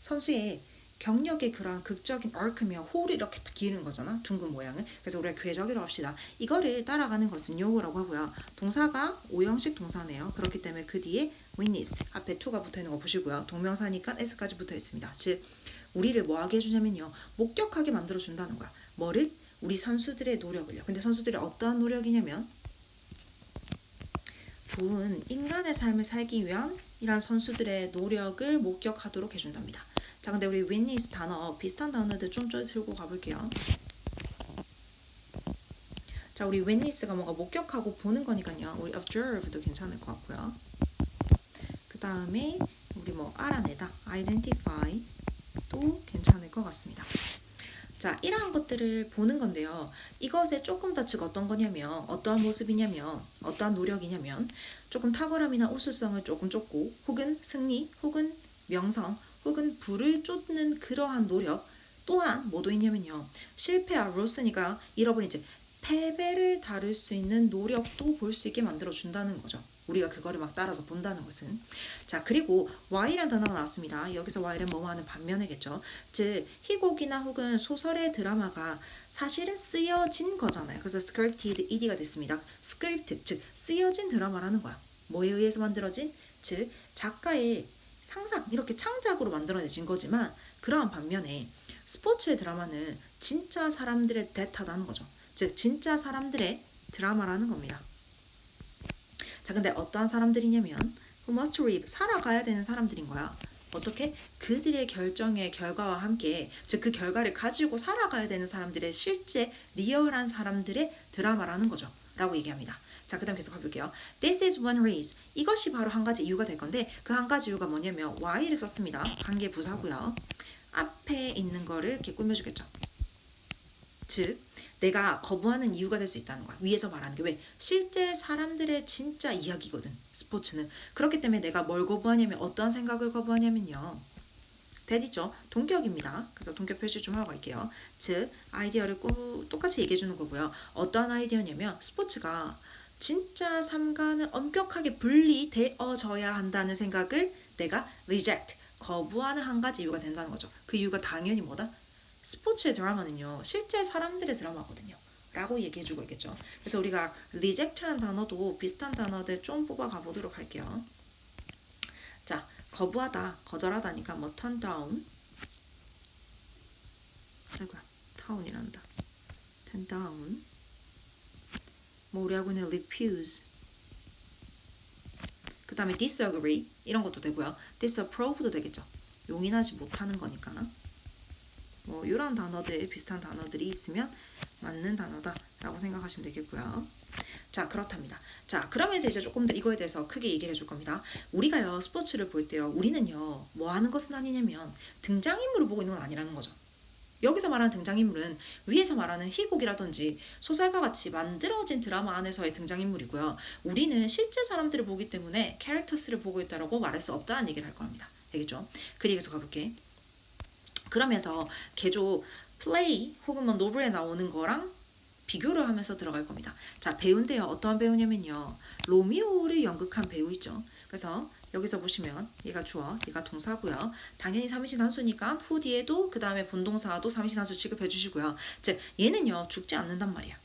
선수의 경력의 그러한 극적인 얼크며 홀을 이렇게 기르는 거잖아. 둥근 모양을. 그래서 우리가 궤적이라고 합시다. 이거를 따라가는 것은 요거라고 하고요. 동사가 오형식 동사네요. 그렇기 때문에 그 뒤에 witness 앞에 to가 붙어있는 거 보시고요. 동명사니까 s까지 붙어있습니다. 즉 우리를 뭐하게 해주냐면요. 목격하게 만들어준다는 거야. 뭐를? 우리 선수들의 노력을요. 근데 선수들이 어떠한 노력이냐면 좋은 인간의 삶을 살기 위한 이런 선수들의 노력을 목격하도록 해준답니다. 자, 근데 우리 witness 단어 비슷한 단어들 좀 들고 가볼게요. 자, 우리 witness가 뭔가 목격하고 보는 거니까요. 우리 observe도 괜찮을 것 같고요. 그 다음에 우리 뭐 알아내다, identify도 괜찮을 것 같습니다. 자, 이러한 것들을 보는 건데요. 이것에 조금 더 즉 어떤 거냐면 어떠한 모습이냐면 어떠한 노력이냐면 조금 탁월함이나 우수성을 조금 쫓고 혹은 승리 혹은 명성 혹은 부를 쫓는 그러한 노력 또한 뭐도 있냐면요. 실패와 로스니까 잃어버린 이제 패배를 다룰 수 있는 노력도 볼 수 있게 만들어준다는 거죠. 우리가 그거를 막 따라서 본다는 것은. 자, 그리고 Y라는 단어가 나왔습니다. 여기서 Y는 뭐뭐 하는 반면이겠죠. 즉 희곡이나 혹은 소설의 드라마가 사실은 쓰여진 거잖아요. 그래서 scripted ed가 됐습니다. script, 즉 쓰여진 드라마라는 거야. 뭐에 의해서 만들어진? 즉 작가의 상상, 이렇게 창작으로 만들어내진 거지만 그러한 반면에 스포츠의 드라마는 진짜 사람들의 데이터라는 거죠. 즉 진짜 사람들의 드라마라는 겁니다. 자, 근데 어떠한 사람들이냐면 who must live, 살아가야 되는 사람들인 거야. 어떻게? 그들의 결정의 결과와 함께 즉 그 결과를 가지고 살아가야 되는 사람들의 실제 리얼한 사람들의 드라마라는 거죠. 라고 얘기합니다. 자, 그 다음 계속 가볼게요. This is one reason. 이것이 바로 한 가지 이유가 될 건데 그 한 가지 이유가 뭐냐면 why를 썼습니다. 관계 부사고요. 앞에 있는 거를 이렇게 꾸며주겠죠. 즉 내가 거부하는 이유가 될 수 있다는 거야. 위에서 말하는 게 왜? 실제 사람들의 진짜 이야기거든. 스포츠는. 그렇기 때문에 내가 뭘 거부하냐면 어떠한 생각을 거부하냐면요. 대디죠. 동격입니다. 그래서 동격 표시 좀 하고 갈게요. 즉 아이디어를 똑같이 얘기해 주는 거고요. 어떠한 아이디어냐면 스포츠가 진짜 삶과는 엄격하게 분리되어져야 한다는 생각을 내가 reject, 거부하는 한 가지 이유가 된다는 거죠. 그 이유가 당연히 뭐다? 스포츠의 드라마는요. 실제 사람들의 드라마거든요. 라고 얘기해주고 있겠죠. 그래서 우리가 reject라는 단어도 비슷한 단어들 좀 뽑아가 보도록 할게요. 자, 거부하다, 거절하다니까 뭐 turn down, 아이고야, town이란다. turn down. 뭐 우리하고는 refuse. 그 다음에 disagree 이런 것도 되고요. disapprove도 되겠죠. 용인하지 못하는 거니까. 뭐 이런 단어들 비슷한 단어들이 있으면 맞는 단어다라고 생각하시면 되겠고요. 자, 그렇답니다. 자, 그러면서 이제 조금 더 이거에 대해서 크게 얘기를 해줄 겁니다. 우리가요 스포츠를 볼 때요 우리는요 뭐 하는 것은 아니냐면 등장인물을 보고 있는 건 아니라는 거죠. 여기서 말하는 등장인물은 위에서 말하는 희곡이라든지 소설과 같이 만들어진 드라마 안에서의 등장인물이고요. 우리는 실제 사람들을 보기 때문에 캐릭터스를 보고 있다고 말할 수 없다는 얘기를 할 겁니다. 알겠죠? 그 얘기에서 가볼게. 그러면서 개조 플레이 혹은 뭐 노블에 나오는 거랑 비교를 하면서 들어갈 겁니다. 자, 배우인데요. 어떠한 배우냐면요. 로미오를 연극한 배우 있죠. 그래서 여기서 보시면 얘가 주어, 얘가 동사고요. 당연히 삼인칭단수니까 후 뒤에도 그 다음에 본동사도 삼인칭단수 취급해 주시고요. 즉 얘는요 죽지 않는단 말이야.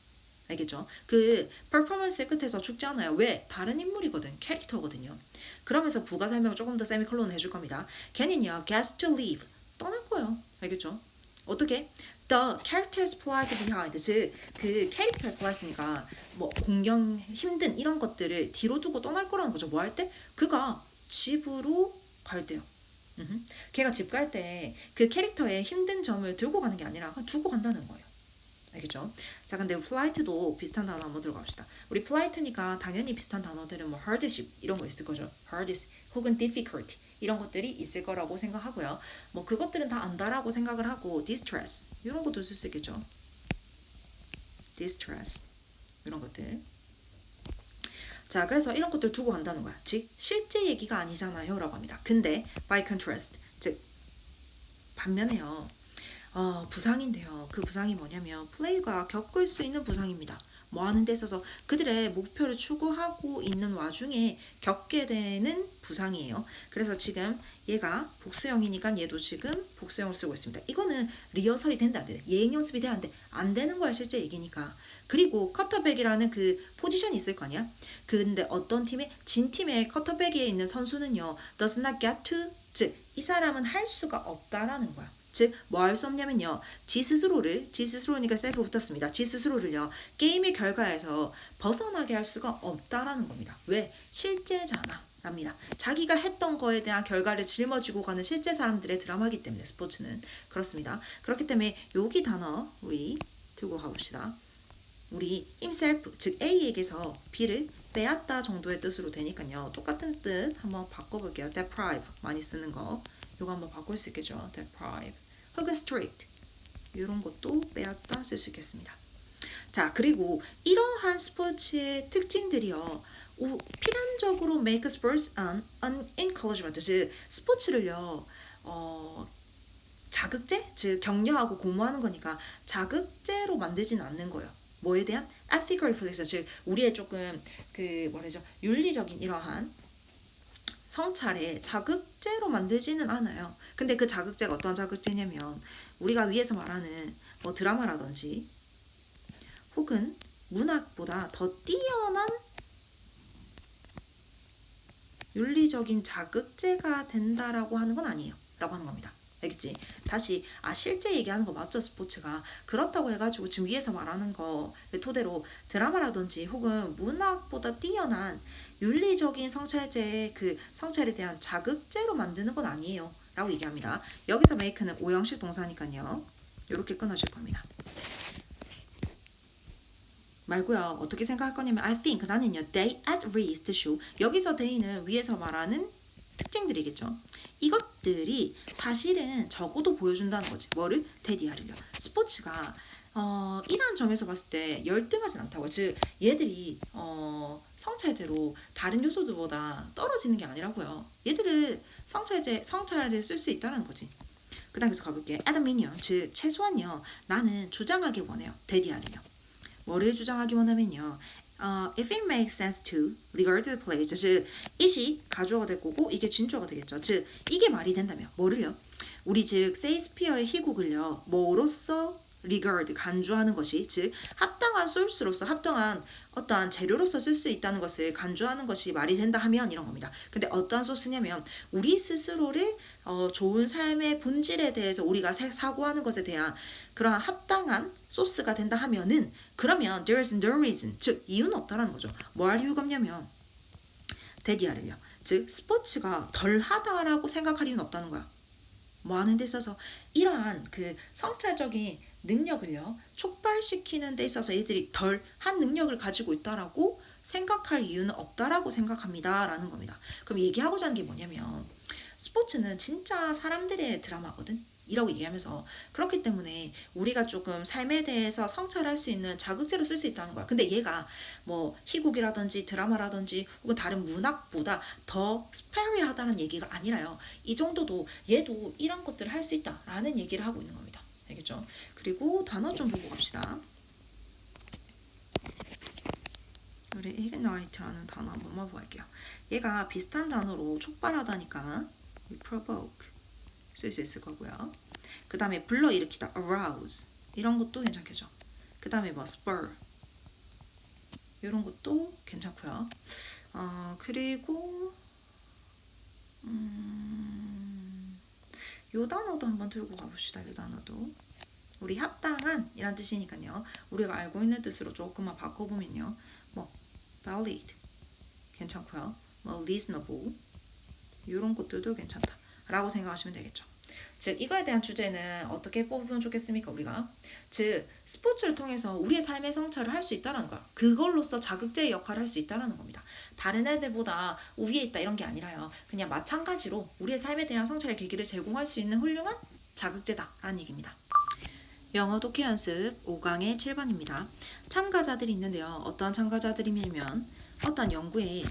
알겠죠? 그 퍼포먼스 끝에서 죽지 않아요. 왜? 다른 인물이거든. 캐릭터거든요. 그러면서 부가 설명을 조금 더 세미콜론 해줄 겁니다. 걔는요 gets to leave. 떠날 거예요. 알겠죠? 어떻게? The characters plot behind. 즉, 그 캐릭터를 플러스니까 뭐 공경 힘든 이런 것들을 뒤로 두고 떠날 거라는 거죠. 뭐 할 때? 그가 집으로 갈 때요. 걔가 집 갈 때 그 캐릭터의 힘든 점을 들고 가는 게 아니라 그냥 두고 간다는 거예요. 알겠죠? 자, 근데 polite도 비슷한 단어 한번 들어갑시다. 우리 polite니까 당연히 비슷한 단어들은 뭐 hardship 이런 거 있을 거죠. hardship 혹은 difficulty 이런 것들이 있을 거라고 생각하고요. 뭐 그것들은 다 안다라고 생각을 하고 distress 이런 것도 쓸 수 있겠죠. distress 이런 것들. 자, 그래서 이런 것들 두고 간다는 거야. 즉 실제 얘기가 아니잖아요 라고 합니다. 근데 by contrast 즉 반면에요. 부상인데요. 그 부상이 뭐냐면 플레이가 겪을 수 있는 부상입니다. 뭐 하는 데 있어서 그들의 목표를 추구하고 있는 와중에 겪게 되는 부상이에요. 그래서 지금 얘가 복수형이니까 얘도 지금 복수형을 쓰고 있습니다. 이거는 리허설이 된다 안 돼. 예행 연습이 돼야 안 되는 거야 실제 얘기니까. 그리고 커터백이라는 그 포지션이 있을 거 아니야. 근데 어떤 팀에 진 팀의 커터백에 있는 선수는요. does not get to 즉 이 사람은 할 수가 없다라는 거야. 즉, 뭐 할 수 없냐면요. 지 스스로니까 셀프 붙었습니다. 지 스스로를요. 게임의 결과에서 벗어나게 할 수가 없다라는 겁니다. 왜? 실제잖아. 랍니다. 자기가 했던 거에 대한 결과를 짊어지고 가는 실제 사람들의 드라마이기 때문에 스포츠는 그렇습니다. 그렇기 때문에 여기 단어 우리 들고 가봅시다. 우리 himself, 즉 A에게서 B를 빼앗다 정도의 뜻으로 되니까요. 똑같은 뜻 한번 바꿔볼게요. deprive 많이 쓰는 거. 이거 한번 바꿀 수 있겠죠. deprive 혹은 strict 이런 것도 빼앗다 쓸 수 있겠습니다. 자, 그리고 이러한 스포츠의 특징들이요. 필연적으로 make sports an encouragement. 즉 스포츠를요. 자극제? 즉 격려하고 공모하는 거니까 자극제로 만들지는 않는 거예요. 뭐에 대한? ethical reflection. 즉 우리의 조금 그 뭐라죠? 윤리적인 이러한 성찰에 자극제로 만들지는 않아요. 근데 그 자극제가 어떤 자극제냐면 우리가 위에서 말하는 뭐 드라마라든지 혹은 문학보다 더 뛰어난 윤리적인 자극제가 된다라고 하는 건 아니에요. 라고 하는 겁니다. 알겠지? 다시 실제 얘기하는 거 맞죠? 스포츠가. 그렇다고 해가지고 지금 위에서 말하는 거를 토대로 드라마라든지 혹은 문학보다 뛰어난 윤리적인 성찰제의 그 성찰에 대한 자극제로 만드는 건 아니에요. 라고 얘기합니다. 여기서 make는 오형식 동사니까요. 이렇게 끊어질 겁니다. 말고요. 어떻게 생각할 거냐면 I think 나는요. They at least show. 여기서 they는 위에서 말하는 특징들이겠죠. 이것들이 사실은 적어도 보여준다는 거지. 뭐를? 데디아를요. 스포츠가 이러한 점에서 봤을 때 열등하진 않다고. 즉 얘들이 성찰제로 다른 요소들보다 떨어지는 게 아니라고요. 얘들을 성찰을 쓸 수 있다는 거지. 그 다음에서 가볼게. at a minimum, 즉 최소한요. 나는 주장하길 원해요. 데디아를요. 뭐를 주장하기 원하면요. If it makes sense to regard the plays, 즉 it이 가주어가 될 거고 이게 진주어가 되겠죠. 즉 이게 말이 된다면 뭐를요? 우리 즉 세익스피어의 희곡을요. 뭐로서 regard 간주하는 것이 즉 합당한 소스로서 합당한 어떠한 재료로서 쓸 수 있다는 것을 간주하는 것이 말이 된다 하면 이런 겁니다. 근데 어떠한 소스냐면 우리 스스로를 좋은 삶의 본질에 대해서 우리가 사고하는 것에 대한 그러한 합당한 소스가 된다 하면은 그러면 there is no reason 즉 이유는 없다라는 거죠. 뭐 할 이유가 없냐면 데디아를요. 즉 스포츠가 덜하다라고 생각할 이유는 없다는 거야. 뭐 하는 데 있어서 이러한 그 성찰적인 능력을요 촉발시키는 데 있어서 얘들이 덜한 능력을 가지고 있다라고 생각할 이유는 없다라고 생각합니다 라는 겁니다. 그럼 얘기하고자 하는 게 뭐냐면 스포츠는 진짜 사람들의 드라마거든 이라고 얘기하면서 그렇기 때문에 우리가 조금 삶에 대해서 성찰할 수 있는 자극제로 쓸 수 있다는 거야. 근데 얘가 뭐 희곡이라든지 드라마라든지 혹은 다른 문학보다 더 스페리하다는 얘기가 아니라요. 이 정도도 얘도 이런 것들을 할 수 있다라는 얘기를 하고 있는 겁니다. 알겠죠? 그리고 단어 좀 보고 갑시다. 우리 ignite라는 단어 한번 볼게요. 얘가 비슷한 단어로 촉발하다니까 provoke 쓸 수 있을 거고요. 그 다음에 불러일으키다 arouse 이런 것도 괜찮겠죠. 그 다음에 뭐 spur 이런 것도 괜찮고요. 그리고 요 단어도 한번 들고 가봅시다. 요 단어도 우리 합당한 이란 뜻이니까요. 우리가 알고 있는 뜻으로 조금만 바꿔보면요. 뭐 valid 괜찮고요. 뭐 reasonable 이런 것들도 괜찮다 라고 생각하시면 되겠죠. 즉 이거에 대한 주제는 어떻게 뽑으면 좋겠습니까? 우리가 즉 스포츠를 통해서 우리의 삶의 성찰을 할 수 있다는 거야. 그걸로써 자극제의 역할을 할 수 있다는 겁니다. 다른 애들보다 우위에 있다 이런 게 아니라요. 그냥 마찬가지로 우리의 삶에 대한 성찰의 계기를 제공할 수 있는 훌륭한 자극제다라는 얘기입니다. 영어 독해 연습 5강의 7번입니다. 참가자들이 있는데요. 어떤 참가자들이냐면 어떤 연구에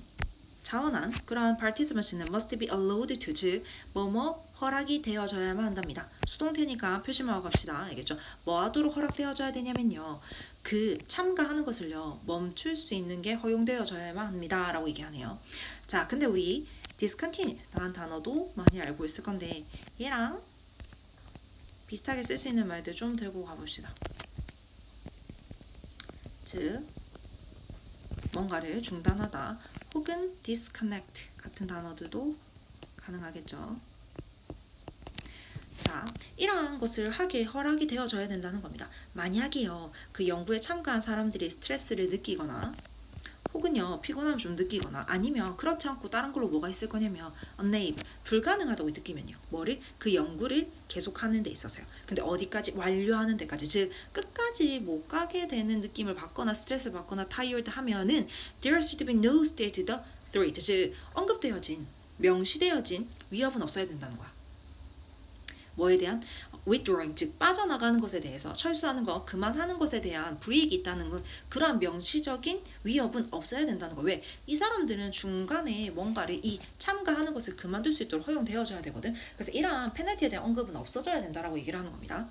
자원한 그러한 participants must be allowed to 즉 뭐뭐 허락이 되어져야만 한답니다. 수동태니까 표시만 하고 갑시다. 알겠죠? 뭐 하도록 허락되어져야 되냐면요. 그 참가하는 것을요. 멈출 수 있는 게 허용되어져야만 합니다. 라고 얘기하네요. 자, 근데 우리 discontinue 라는 단어도 많이 알고 있을 건데 얘랑 비슷하게 쓸 수 있는 말들 좀 들고 가봅시다. 즉 뭔가를 중단하다 혹은 disconnect 같은 단어들도 가능하겠죠. 자, 이러한 것을 하게 허락이 되어져야 된다는 겁니다. 만약에요, 그 연구에 참가한 사람들이 스트레스를 느끼거나 혹은요, 피곤함을 좀 느끼거나 아니면 그렇지 않고 다른 걸로 뭐가 있을 거냐면 unable, 불가능하다고 느끼면요. 뭐를? 그 연구를 계속하는 데 있어서요. 근데 어디까지? 완료하는 데까지. 즉 끝까지 못 가게 되는 느낌을 받거나 스트레스를 받거나 tired 하면은 there should be no state the threat. 즉 언급되어진, 명시되어진 위협은 없어야 된다는 거야. 뭐에 대한? withdrawing, 즉 빠져나가는 것에 대해서 철수하는 것, 그만하는 것에 대한 불이익이 있다는 건 그러한 명시적인 위협은 없어야 된다는 거. 왜? 이 사람들은 중간에 뭔가를 이 참가하는 것을 그만둘 수 있도록 허용되어져야 되거든. 그래서 이러한 페널티에 대한 언급은 없어져야 된다라고 얘기를 하는 겁니다.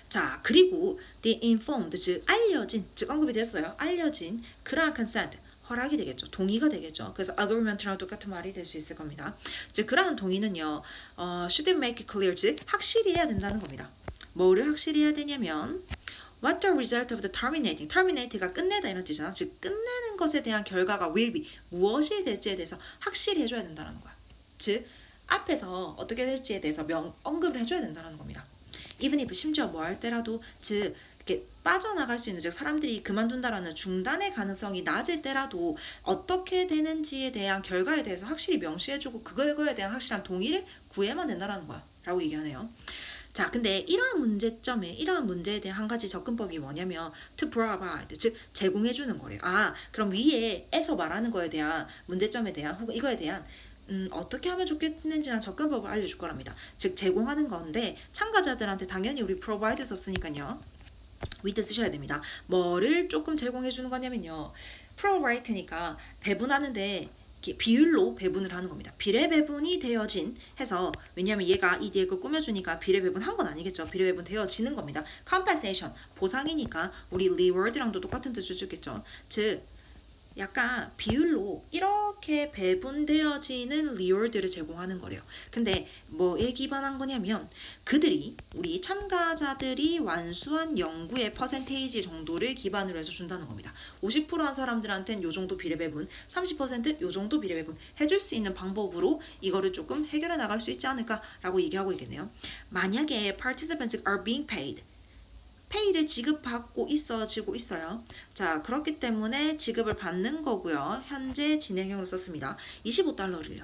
자, 그리고 the informed, 즉 알려진, 즉 언급이 됐어요. 알려진 그러한 consent, 허락이 되겠죠. 동의가 되겠죠. 그래서 agreement랑 똑같은 말이 될 수 있을 겁니다. 즉 그러한 동의는요. should make it clear, 즉 확실히 해야 된다는 겁니다. 뭐를 확실히 해야 되냐면 what the result of the terminating, terminate가 끝내다 이런 뜻이잖아. 즉 끝내는 것에 대한 결과가 will be, 무엇이 될지에 대해서 확실히 해줘야 된다는 거야. 즉 앞에서 어떻게 될지에 대해서 언급을 해줘야 된다는 겁니다. even if, 심지어 뭐 할 때라도 즉 이렇게 빠져나갈 수 있는, 즉 사람들이 그만둔다라는 중단의 가능성이 낮을 때라도 어떻게 되는지에 대한 결과에 대해서 확실히 명시해주고 그거에 대한 확실한 동의를 구해야만 된다라는 거야 라고 얘기하네요. 자, 근데 이러한 문제에 대한 한 가지 접근법이 뭐냐면 to provide, 즉 제공해주는 거래요. 그럼 위에서 말하는 거에 대한 문제점에 대한 혹은 이거에 대한 어떻게 하면 좋겠는지란 접근법을 알려줄 거랍니다. 즉 제공하는 건데 참가자들한테 당연히 우리 provide 썼으니까요. with 쓰셔야 됩니다. 뭐를 조금 제공해 주는 거냐면요. 프로라이트니까 배분하는데 비율로 배분을 하는 겁니다. 비례 배분이 되어진 해서, 왜냐하면 얘가 이 뒤에 걸 꾸며주니까 비례 배분 한 건 아니겠죠. 비례 배분 되어지는 겁니다. compensation, 보상이니까 우리 reward랑도 똑같은 뜻을 주겠죠. 즉 약간 비율로 이렇게 배분되어지는 리워드를 제공하는 거래요. 근데 뭐에 기반한 거냐면 그들이, 우리 참가자들이 완수한 연구의 퍼센테이지 정도를 기반으로 해서 준다는 겁니다. 50%한 사람들한테는 요 정도 비례 배분, 30%요 정도 비례 배분 해줄 수 있는 방법으로 이거를 조금 해결해 나갈 수 있지 않을까라고 얘기하고 있겠네요. 만약에 participants are being paid, 페이를 지급받고 있어지고 있어요. 자, 그렇기 때문에 지급을 받는 거고요. 현재 진행형으로 썼습니다. $25를요.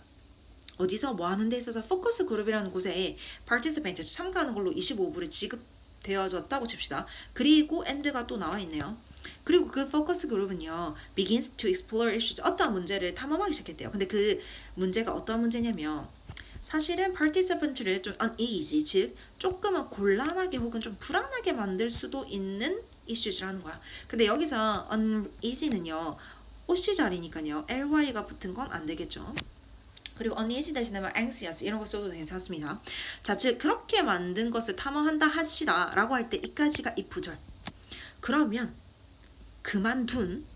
어디서 뭐 하는 데 있어서 포커스 그룹이라는 곳에 participant 참가하는 걸로 25불이 지급되어졌다고 칩시다. 그리고 end가 또 나와 있네요. 그리고 그 포커스 그룹은요, begins to explore issues, 어떤 문제를 탐험하기 시작했대요. 근데 그 문제가 어떤 문제냐면 사실은 participant를 좀 uneasy, 즉 조금은 곤란하게 혹은 좀 불안하게 만들 수도 있는 issues라는 거야. 근데 여기서 uneasy는요, OC 자리니까요, ly가 붙은 건 안 되겠죠. 그리고 uneasy 대신에 anxious 이런 거 써도 괜찮습니다. 자, 즉 그렇게 만든 것을 탐험한다 하시다 라고 할 때 이까지가 이 부절. 그러면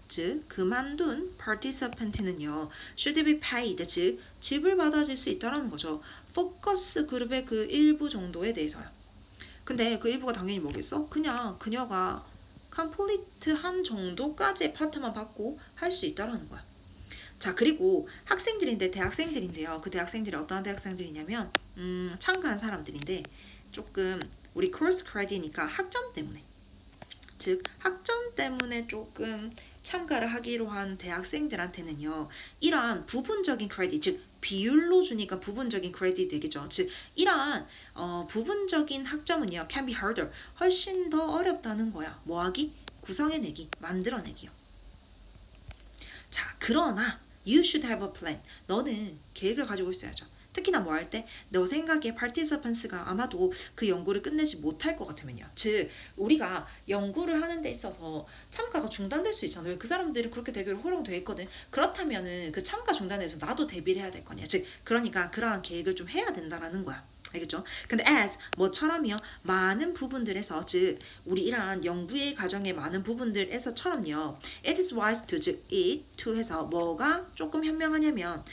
즉 그만둔 participant는요 should be paid, 즉 집을 받아줄 수 있다라는 거죠. 포커스 그룹의 그 일부 정도에 대해서요. 근데 그 일부가 당연히 뭐겠어? 그냥 그녀가 컴플리트한 정도까지의 파트만 받고 할 수 있다라는 거야. 자, 그리고 학생들인데 대학생들인데요. 그 대학생들이 어떤 대학생들이냐면 참가한 사람들인데 조금 우리 코र्स 크레딧이니까 학점 때문에, 즉 학점 때문에 조금 참가를 하기로 한 대학생들한테는요, 이러한 부분적인 크레딧, 즉 비율로 주니까 부분적인 크레딧이 되겠죠. 즉 이러한 부분적인 학점은요 can be harder, 훨씬 더 어렵다는 거야. 뭐하기? 구성해내기, 만들어내기요. 자, 그러나 you should have a plan. 너는 계획을 가지고 있어야죠. 특히나 뭐 할 때 너 생각에 participants가 아마도 그 연구를 끝내지 못할 것 같으면요. 즉 우리가 연구를 하는 데 있어서 참가가 중단될 수 있잖아요. 그 사람들이 그렇게 되기로 허용되어 있거든. 그렇다면은 그 참가 중단해서 나도 대비를 해야 될 거냐. 즉 그러니까 그러한 계획을 좀 해야 된다라는 거야. 알겠죠? 근데 as 뭐처럼요, 많은 부분들에서, 즉 우리 이러한 연구의 과정의 많은 부분들에서처럼요, it is wise to, 즉 it to 해서 뭐가 조금 현명하냐면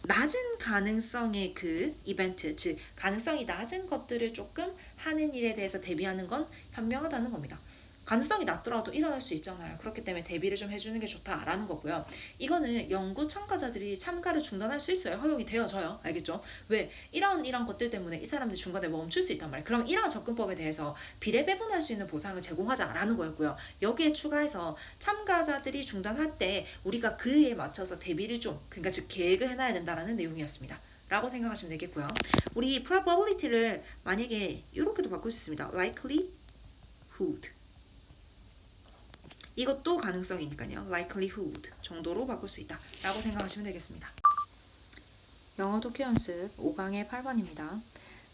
낮은 가능성의 그 이벤트, 즉 가능성이 낮은 것들을 조금 하는 일에 대해서 대비하는 건 현명하다는 겁니다. 가능성이 낮더라도 일어날 수 있잖아요. 그렇기 때문에 대비를 좀 해주는 게 좋다라는 거고요. 이거는 연구 참가자들이 참가를 중단할 수 있어요. 허용이 되어져요. 알겠죠? 왜? 이런 것들 때문에 이 사람들이 중간에 멈출 수 있단 말이에요. 그럼 이러한 접근법에 대해서 비례배분할 수 있는 보상을 제공하자라는 거였고요. 여기에 추가해서 참가자들이 중단할 때 우리가 그에 맞춰서 대비를 좀, 그러니까 즉 계획을 해놔야 된다라는 내용이었습니다. 라고 생각하시면 되겠고요. 우리 probability를 만약에 이렇게도 바꿀 수 있습니다. likelihood. 이것도 가능성이니까요. likelihood 정도로 바꿀 수 있다 라고 생각하시면 되겠습니다. 영어 독해 연습 5강의 8번입니다.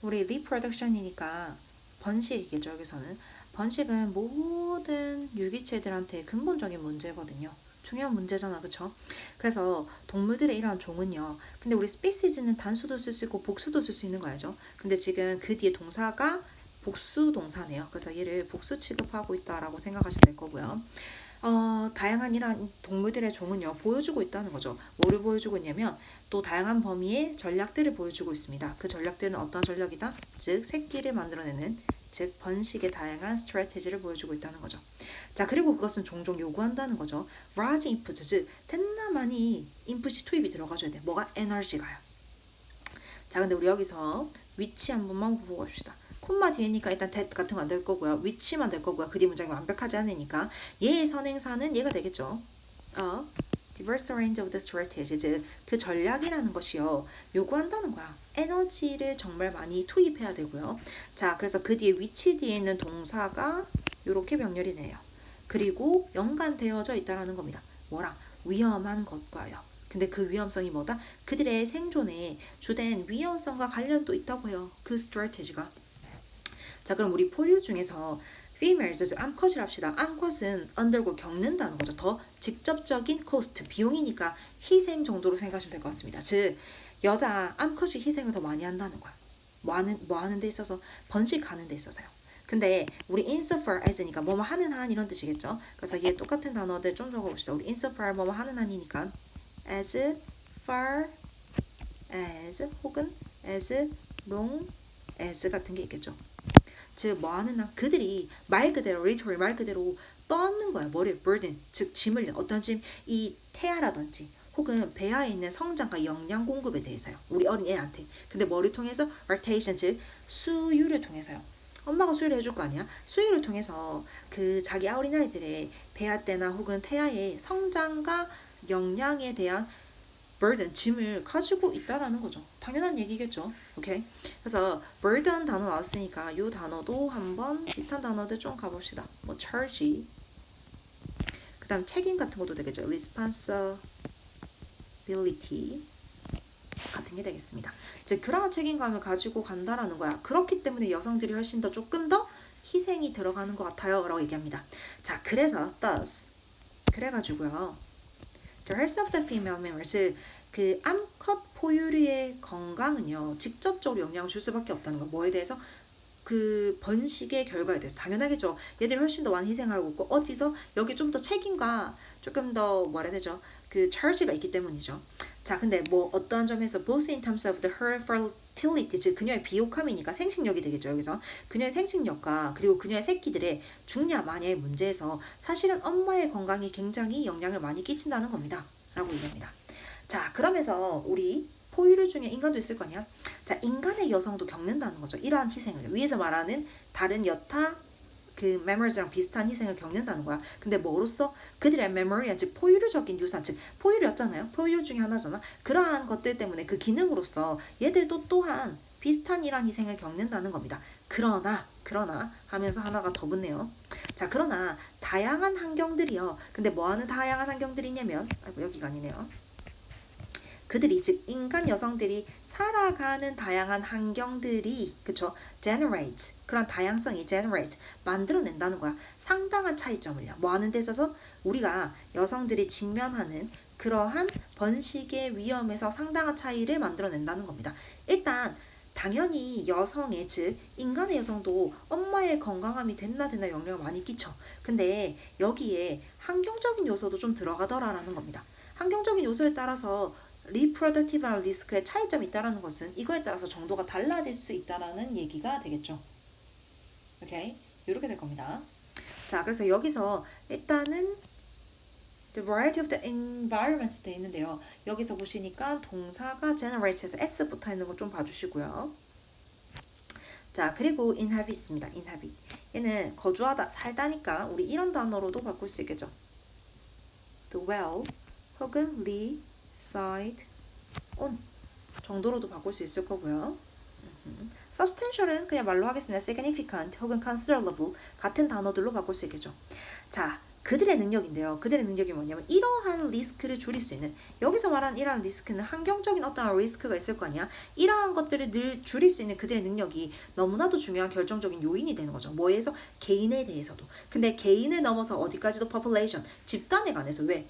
우리 reproduction이니까 번식이겠죠. 여기서는 번식은 모든 유기체들한테 근본적인 문제거든요. 중요한 문제잖아, 그쵸? 그래서 동물들의 이러한 종은요, 근데 우리 species는 단수도 쓸 수 있고 복수도 쓸 수 있는 거 알죠? 근데 지금 그 뒤에 동사가 복수 동사네요. 그래서 얘를 복수 취급하고 있다라고 생각하시면 될 거고요. 다양한 이런 동물들의 종은요 보여주고 있다는 거죠. 뭐를 보여주고 있냐면 또 다양한 범위의 전략들을 보여주고 있습니다. 그 전략들은 어떤 전략이다? 즉 새끼를 만들어내는, 즉 번식의 다양한 스트래티지를 보여주고 있다는 거죠. 자, 그리고 그것은 종종 요구한다는 거죠. large inputs, 즉 텐나 많이 인풋이 투입이 들어가줘야 돼. 뭐가? 에너지가요. 자, 근데 우리 여기서 위치 한 번만 보고 갑시다. 콤마 뒤에니까 일단 that 같은 거 안 될 거고요. 위치만 될 거고요. 그 뒤 문장이 완벽하지 않으니까 얘의 선행사는 얘가 되겠죠. diverse range of the strategies, 그 전략이라는 것이요 요구한다는 거야. 에너지를 정말 많이 투입해야 되고요. 자, 그래서 그 뒤에 위치 뒤에 있는 동사가 이렇게 병렬이 돼요. 그리고 연관되어져 있다라는 겁니다. 뭐랑? 위험한 것과요. 근데 그 위험성이 뭐다? 그들의 생존에 주된 위험성과 관련도 있다고 해요. 그 스트래티지가. 자, 그럼 우리 포유 중에서 females, 암컷을 합시다. 암컷은 undergo, 겪는다는 거죠. 더 직접적인 cost, 비용이니까 희생 정도로 생각하시면 될 것 같습니다. 즉 여자 암컷이 희생을 더 많이 한다는 거야. 뭐 하는 데 있어서? 번식하는 데 있어서요. 근데 우리 insofar as니까 뭐뭐 하는 한 이런 뜻이겠죠. 그래서 얘 똑같은 단어들 좀 적어봅시다. 우리 insofar 뭐뭐 하는 한이니까 as far as 혹은 as long as 같은 게 있겠죠. 즉 뭐하는 한 그들이 말 그대로 literally 말 그대로 떠안는 거야. 머리에 burden, 즉 짐을, 어떤 짐, 이 태아라든지 혹은 배아에 있는 성장과 영양 공급에 대해서요. 우리 어린 애한테. 근데 뭐를 통해서? lactation, 즉 수유를 통해서요. 엄마가 수유를 해줄 거 아니야? 수유를 통해서 그 자기 어린아이들의 배아 때나 혹은 태아의 성장과 영양에 대한 burden, 짐을 가지고 있다라는 거죠. 당연한 얘기겠죠. 오케이? 그래서 burden 단어 나왔으니까 이 단어도 한번 비슷한 단어들 좀 가봅시다. 뭐 charge, 그 다음 책임 같은 것도 되겠죠. responsibility 같은 게 되겠습니다. 즉 그러한 책임감을 가지고 간다라는 거야. 그렇기 때문에 여성들이 훨씬 더 조금 더 희생이 들어가는 것 같아요 라고 얘기합니다. 자, 그래서 thus 그래가지고요, the health of the female members, 그 암컷 포유류의 건강은요 직접적으로 영향을 줄 수밖에 없다는 거. 뭐에 대해서? 그 번식의 결과에 대해서. 당연하겠죠. 얘들이 훨씬 더 많이 희생하고 있고 어디서 여기 좀 더 책임과 조금 더 뭐라 해야 되죠? 그 charge가 있기 때문이죠. 자, 근데 뭐 어떠한 점에서 both in terms of the her fertility, 즉 그녀의 비옥함이니까 생식력이 되겠죠. 여기서 그녀의 생식력과 그리고 그녀의 새끼들의 중냐 마냐의 문제에서 사실은 엄마의 건강이 굉장히 영향을 많이 끼친다는 겁니다 라고 얘기합니다. 자, 그러면서 우리 포유류 중에 인간도 있을 거냐? 자, 인간의 여성도 겪는다는 거죠. 이러한 희생을. 위에서 말하는 다른 여타 그 memories랑 비슷한 희생을 겪는다는 거야. 근데 뭐로써? 그들의 memory, 즉 포유류적인 유산, 즉 포유류였잖아요. 포유류 중에 하나잖아. 그러한 것들 때문에 그 기능으로서 얘들도 또한 비슷한 이러한 희생을 겪는다는 겁니다. 그러나 하면서 하나가 더 붙네요. 자, 그러나 다양한 환경들이요. 근데 뭐하는 다양한 환경들이 있냐면, 아이고 여기가 아니네요. 그들이, 즉 인간 여성들이 살아가는 다양한 환경들이, 그쵸, generate, 그런 다양성이 generate, 만들어낸다는 거야. 상당한 차이점을요. 뭐 하는 데 있어서? 우리가 여성들이 직면하는 그러한 번식의 위험에서 상당한 차이를 만들어낸다는 겁니다. 일단 당연히 여성의, 즉 인간의 여성도 엄마의 건강함이 됐나 영향을 많이 끼쳐. 근데 여기에 환경적인 요소도 좀 들어가더라라는 겁니다. 환경적인 요소에 따라서 reproductive risk의 차이점이 있다는 것은 이거에 따라서 정도가 달라질 수 있다는 얘기가 되겠죠. 오케이? 이렇게 될 겁니다. 자, 그래서 여기서 일단은 the variety of the environments 돼 있는데요. 여기서 보시니까 동사가 generate에서 s 붙어 있는 거 좀 봐주시고요. 자, 그리고 inhabit 있습니다. inhabit. 얘는 거주하다, 살다니까 우리 이런 단어로도 바꿀 수 있겠죠. dwell 혹은 reside on 정도로도 바꿀 수 있을 거고요. substantial은 그냥 말로 하겠습니다. significant 혹은 considerable 같은 단어들로 바꿀 수 있겠죠. 자, 그들의 능력인데요. 그들의 능력이 뭐냐면 이러한 리스크를 줄일 수 있는, 여기서 말하는 이러한 리스크는 환경적인 어떤 리스크가 있을 거 아니야. 이러한 것들을 늘 줄일 수 있는 그들의 능력이 너무나도 중요한 결정적인 요인이 되는 거죠. 뭐에서? 개인에 대해서도. 근데 개인을 넘어서 어디까지도 population, 집단에 관해서. 왜?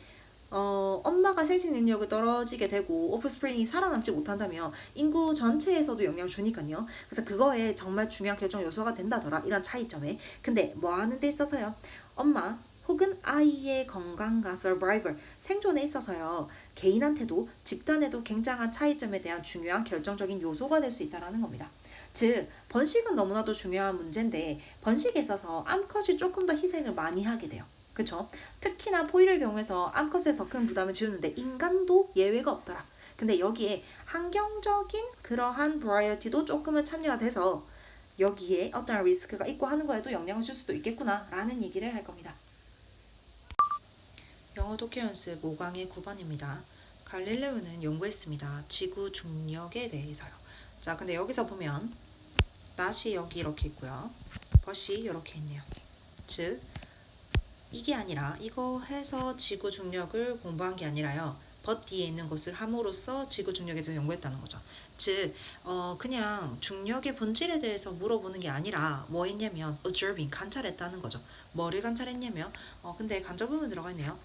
엄마가 생식 능력이 떨어지게 되고 오프스프링이 살아남지 못한다면 인구 전체에서도 영향을 주니까요. 그래서 그거에 정말 중요한 결정 요소가 된다더라. 이런 차이점에. 근데 뭐 하는 데 있어서요? 엄마 혹은 아이의 건강과 survival, 생존에 있어서요. 개인한테도 집단에도 굉장한 차이점에 대한 중요한 결정적인 요소가 될 수 있다는 겁니다. 즉 번식은 너무나도 중요한 문제인데 번식에 있어서 암컷이 조금 더 희생을 많이 하게 돼요. 그쵸? 특히나 포유류의 경우에서 암컷에 더 큰 부담을 지우는데 인간도 예외가 없더라. 근데 여기에 환경적인 그러한 버라이어티도 조금은 참여가 돼서 여기에 어떤 리스크가 있고 하는 거에도 영향을 줄 수도 있겠구나 라는 얘기를 할 겁니다. 영어 독해 연습 5강의 9번입니다. 갈릴레오는 연구했습니다. 지구 중력에 대해서요. 자, 근데 여기서 보면 낫이 여기 이렇게 있고요. 벗이 이렇게 있네요. 즉 이게 아니라 이거 해서 지구 중력을 공부한 게 아니라요. 벗 뒤에 있는 것을 함으로써 지구 중력에 대해서 연구했다는 거죠. 즉 그냥 중력의 본질에 대해서 물어보는 게 아니라 뭐 했냐면 observing, 관찰했다는 거죠. 뭐를 관찰했냐면 근데 간접 부분 들어가 있네요.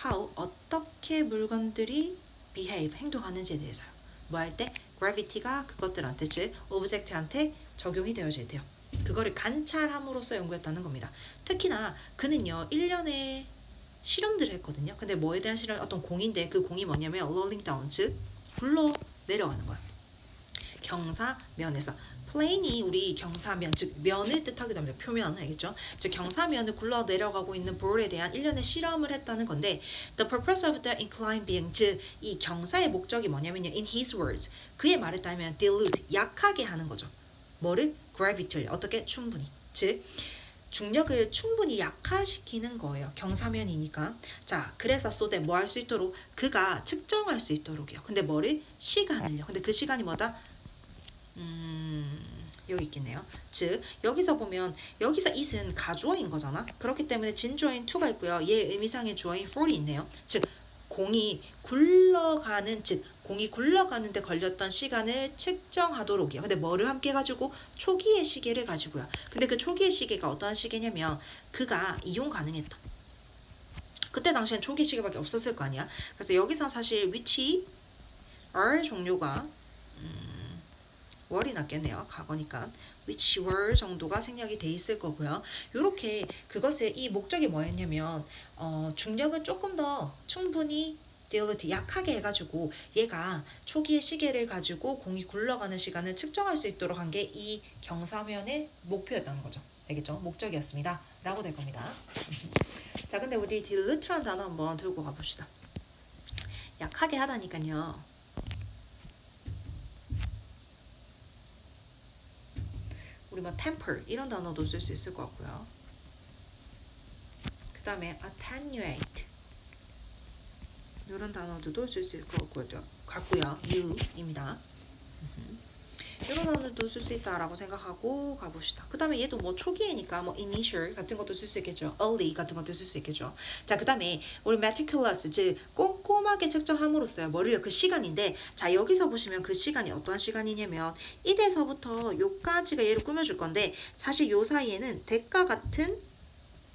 how, 어떻게 물건들이 behave, 행동하는지에 대해서요. 뭐 할 때? gravity가 그것들한테, 즉 object한테 적용이 되어져야 돼요. 그거를 관찰함으로써 연구했다는 겁니다. 특히나 그는요 1년에 실험들을 했거든요. 근데 뭐에 대한 실험? 어떤 공인데 그 공이 뭐냐면 rolling down, 즉 굴러 내려가는 거야. 경사면에서. plane이 우리 경사면, 즉 면을 뜻하기도 합니다. 표면, 알겠죠? 즉 경사면을 굴러 내려가고 있는 볼에 대한 1년의 실험을 했다는 건데 the purpose of the inclined being, 즉 이 경사의 목적이 뭐냐면요 in his words, 그의 말에 따르면 dilute, 약하게 하는 거죠. 뭐를? gravity를 어떻게? 충분히. 즉 중력을 충분히 약화시키는 거예요. 경사면이니까. 자, 그래서 so that 뭐 할 수 있도록? 그가 측정할 수 있도록이요. 근데 뭐를? 시간을요. 근데 그 시간이 뭐다? 여기 있겠네요. 즉 여기서 보면 여기서 it은 가주어인 거잖아. 그렇기 때문에 진주어인 to가 있고요. 얘 의미상의 주어인 for이 있네요. 즉 공이 굴러가는데 걸렸던 시간을 측정하도록이요. 근데 뭐를 함께 가지고? 초기의 시계를 가지고요. 근데 그 초기의 시계가 어떠한 시계냐면 그가 이용 가능했던. 그때 당시엔 초기 시계밖에 없었을 거 아니야. 그래서 여기서 사실 which are 종료가 월이 낫겠네요. 과거니까 which were 정도가 생략이 돼 있을 거고요. 이렇게 그것의 이 목적이 뭐였냐면 중력은 조금 더 충분히 diluted, 약하게 해가지고 얘가 초기의 시계를 가지고 공이 굴러가는 시간을 측정할 수 있도록 한 게 이 경사면의 목표였다는 거죠. 알겠죠? 목적이었습니다. 라고 될 겁니다. 자, 근데 우리 dilute라는 단어 한번 들고 가봅시다. 약하게 하다니까요. 우리 뭐 temper 이런 단어도 쓸 수 있을 것 같고요. 그 다음에 attenuate 이런 단어들도 쓸 수 있을 것 같고요. U입니다. 이런 단어도 쓸 수 있다라고 생각하고 가봅시다. 그 다음에 얘도 뭐 초기이니까 뭐 initial 같은 것도 쓸 수 있겠죠. early 같은 것도 쓸 수 있겠죠. 자, 그 다음에 우리 meticulous, 즉 꼼꼼하게 측정함으로써요. 뭐를요? 그 시간인데, 자 여기서 보시면 그 시간이 어떠한 시간이냐면 이때서부터 요까지가 얘를 꾸며줄 건데 사실 요 사이에는 대가 같은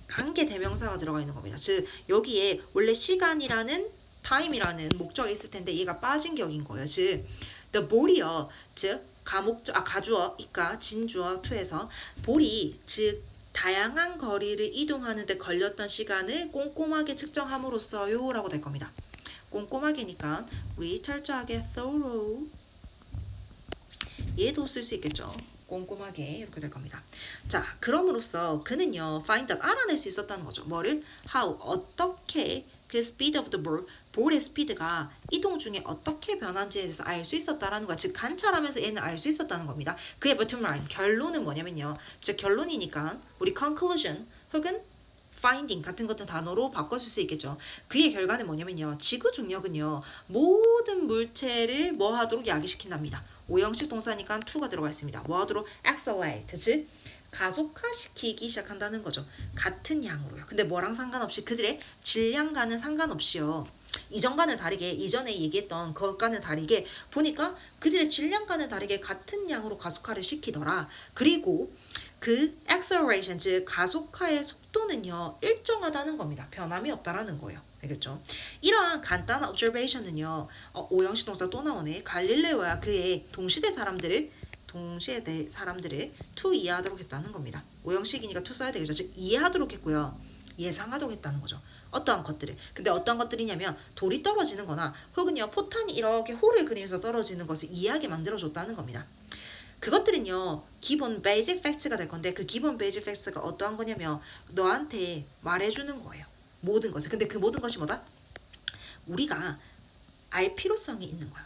관계 대명사가 들어가 있는 겁니다. 즉 여기에 원래 시간이라는 time이라는 목적이 있을 텐데 얘가 빠진 격인 거예요. 즉 the body요, 즉 가주어, 이까, 진주어, to에서 볼이 즉 다양한 거리를 이동하는데 걸렸던 시간을 꼼꼼하게 측정함으로써요 라고 될 겁니다. 꼼꼼하게니까 우리 철저하게 thorough 얘도 쓸 수 있겠죠. 꼼꼼하게 이렇게 될 겁니다. 자, 그럼으로써 그는요 find out, 알아낼 수 있었다는 거죠. 뭐를? how, 어떻게 그 speed of the ball, 볼의 스피드가 이동 중에 어떻게 변한지에 대해서 알 수 있었다라는 거야. 즉 관찰하면서 얘는 알 수 있었다는 겁니다. 그의 bottom line, 결론은 뭐냐면요. 즉 결론이니까 우리 conclusion 혹은 finding 같은 것도 단어로 바꿔줄 수 있겠죠. 그의 결과는 뭐냐면요. 지구 중력은요. 모든 물체를 뭐 하도록 야기시킨답니다. 오형식 동사니까 to가 들어가 있습니다. 뭐 하도록? accelerate, 즉 가속화시키기 시작한다는 거죠. 같은 양으로요. 근데 뭐랑 상관없이 그들의 질량과는 상관없이요. 이전과는 다르게, 이전에 얘기했던 그것과는 다르게 보니까 그들의 질량과는 다르게 같은 양으로 가속화를 시키더라. 그리고 그 acceleration, 즉 가속화의 속도는요 일정하다는 겁니다. 변함이 없다라는 거예요. 알겠죠? 이러한 간단한 observation은요 오형식 동사 또 나오네. 갈릴레오와 그의 동시대 사람들을 to 이해하도록 했다는 겁니다. 오형식이니까 to 써야 되겠죠. 즉 이해하도록 했고요. 예상하도록 했다는 거죠. 어떠한 것들을. 근데 어떤 것들이냐면 돌이 떨어지는 거나 혹은요 포탄이 이렇게 홀을 그리면서 떨어지는 것을 이해하게 만들어줬다는 겁니다. 그것들은요 기본 베이직 팩트가 될 건데 그 기본 베이직 팩트가 어떠한 거냐면 너한테 말해주는 거예요. 모든 것을. 근데 그 모든 것이 뭐다? 우리가 알 필요성이 있는 거야.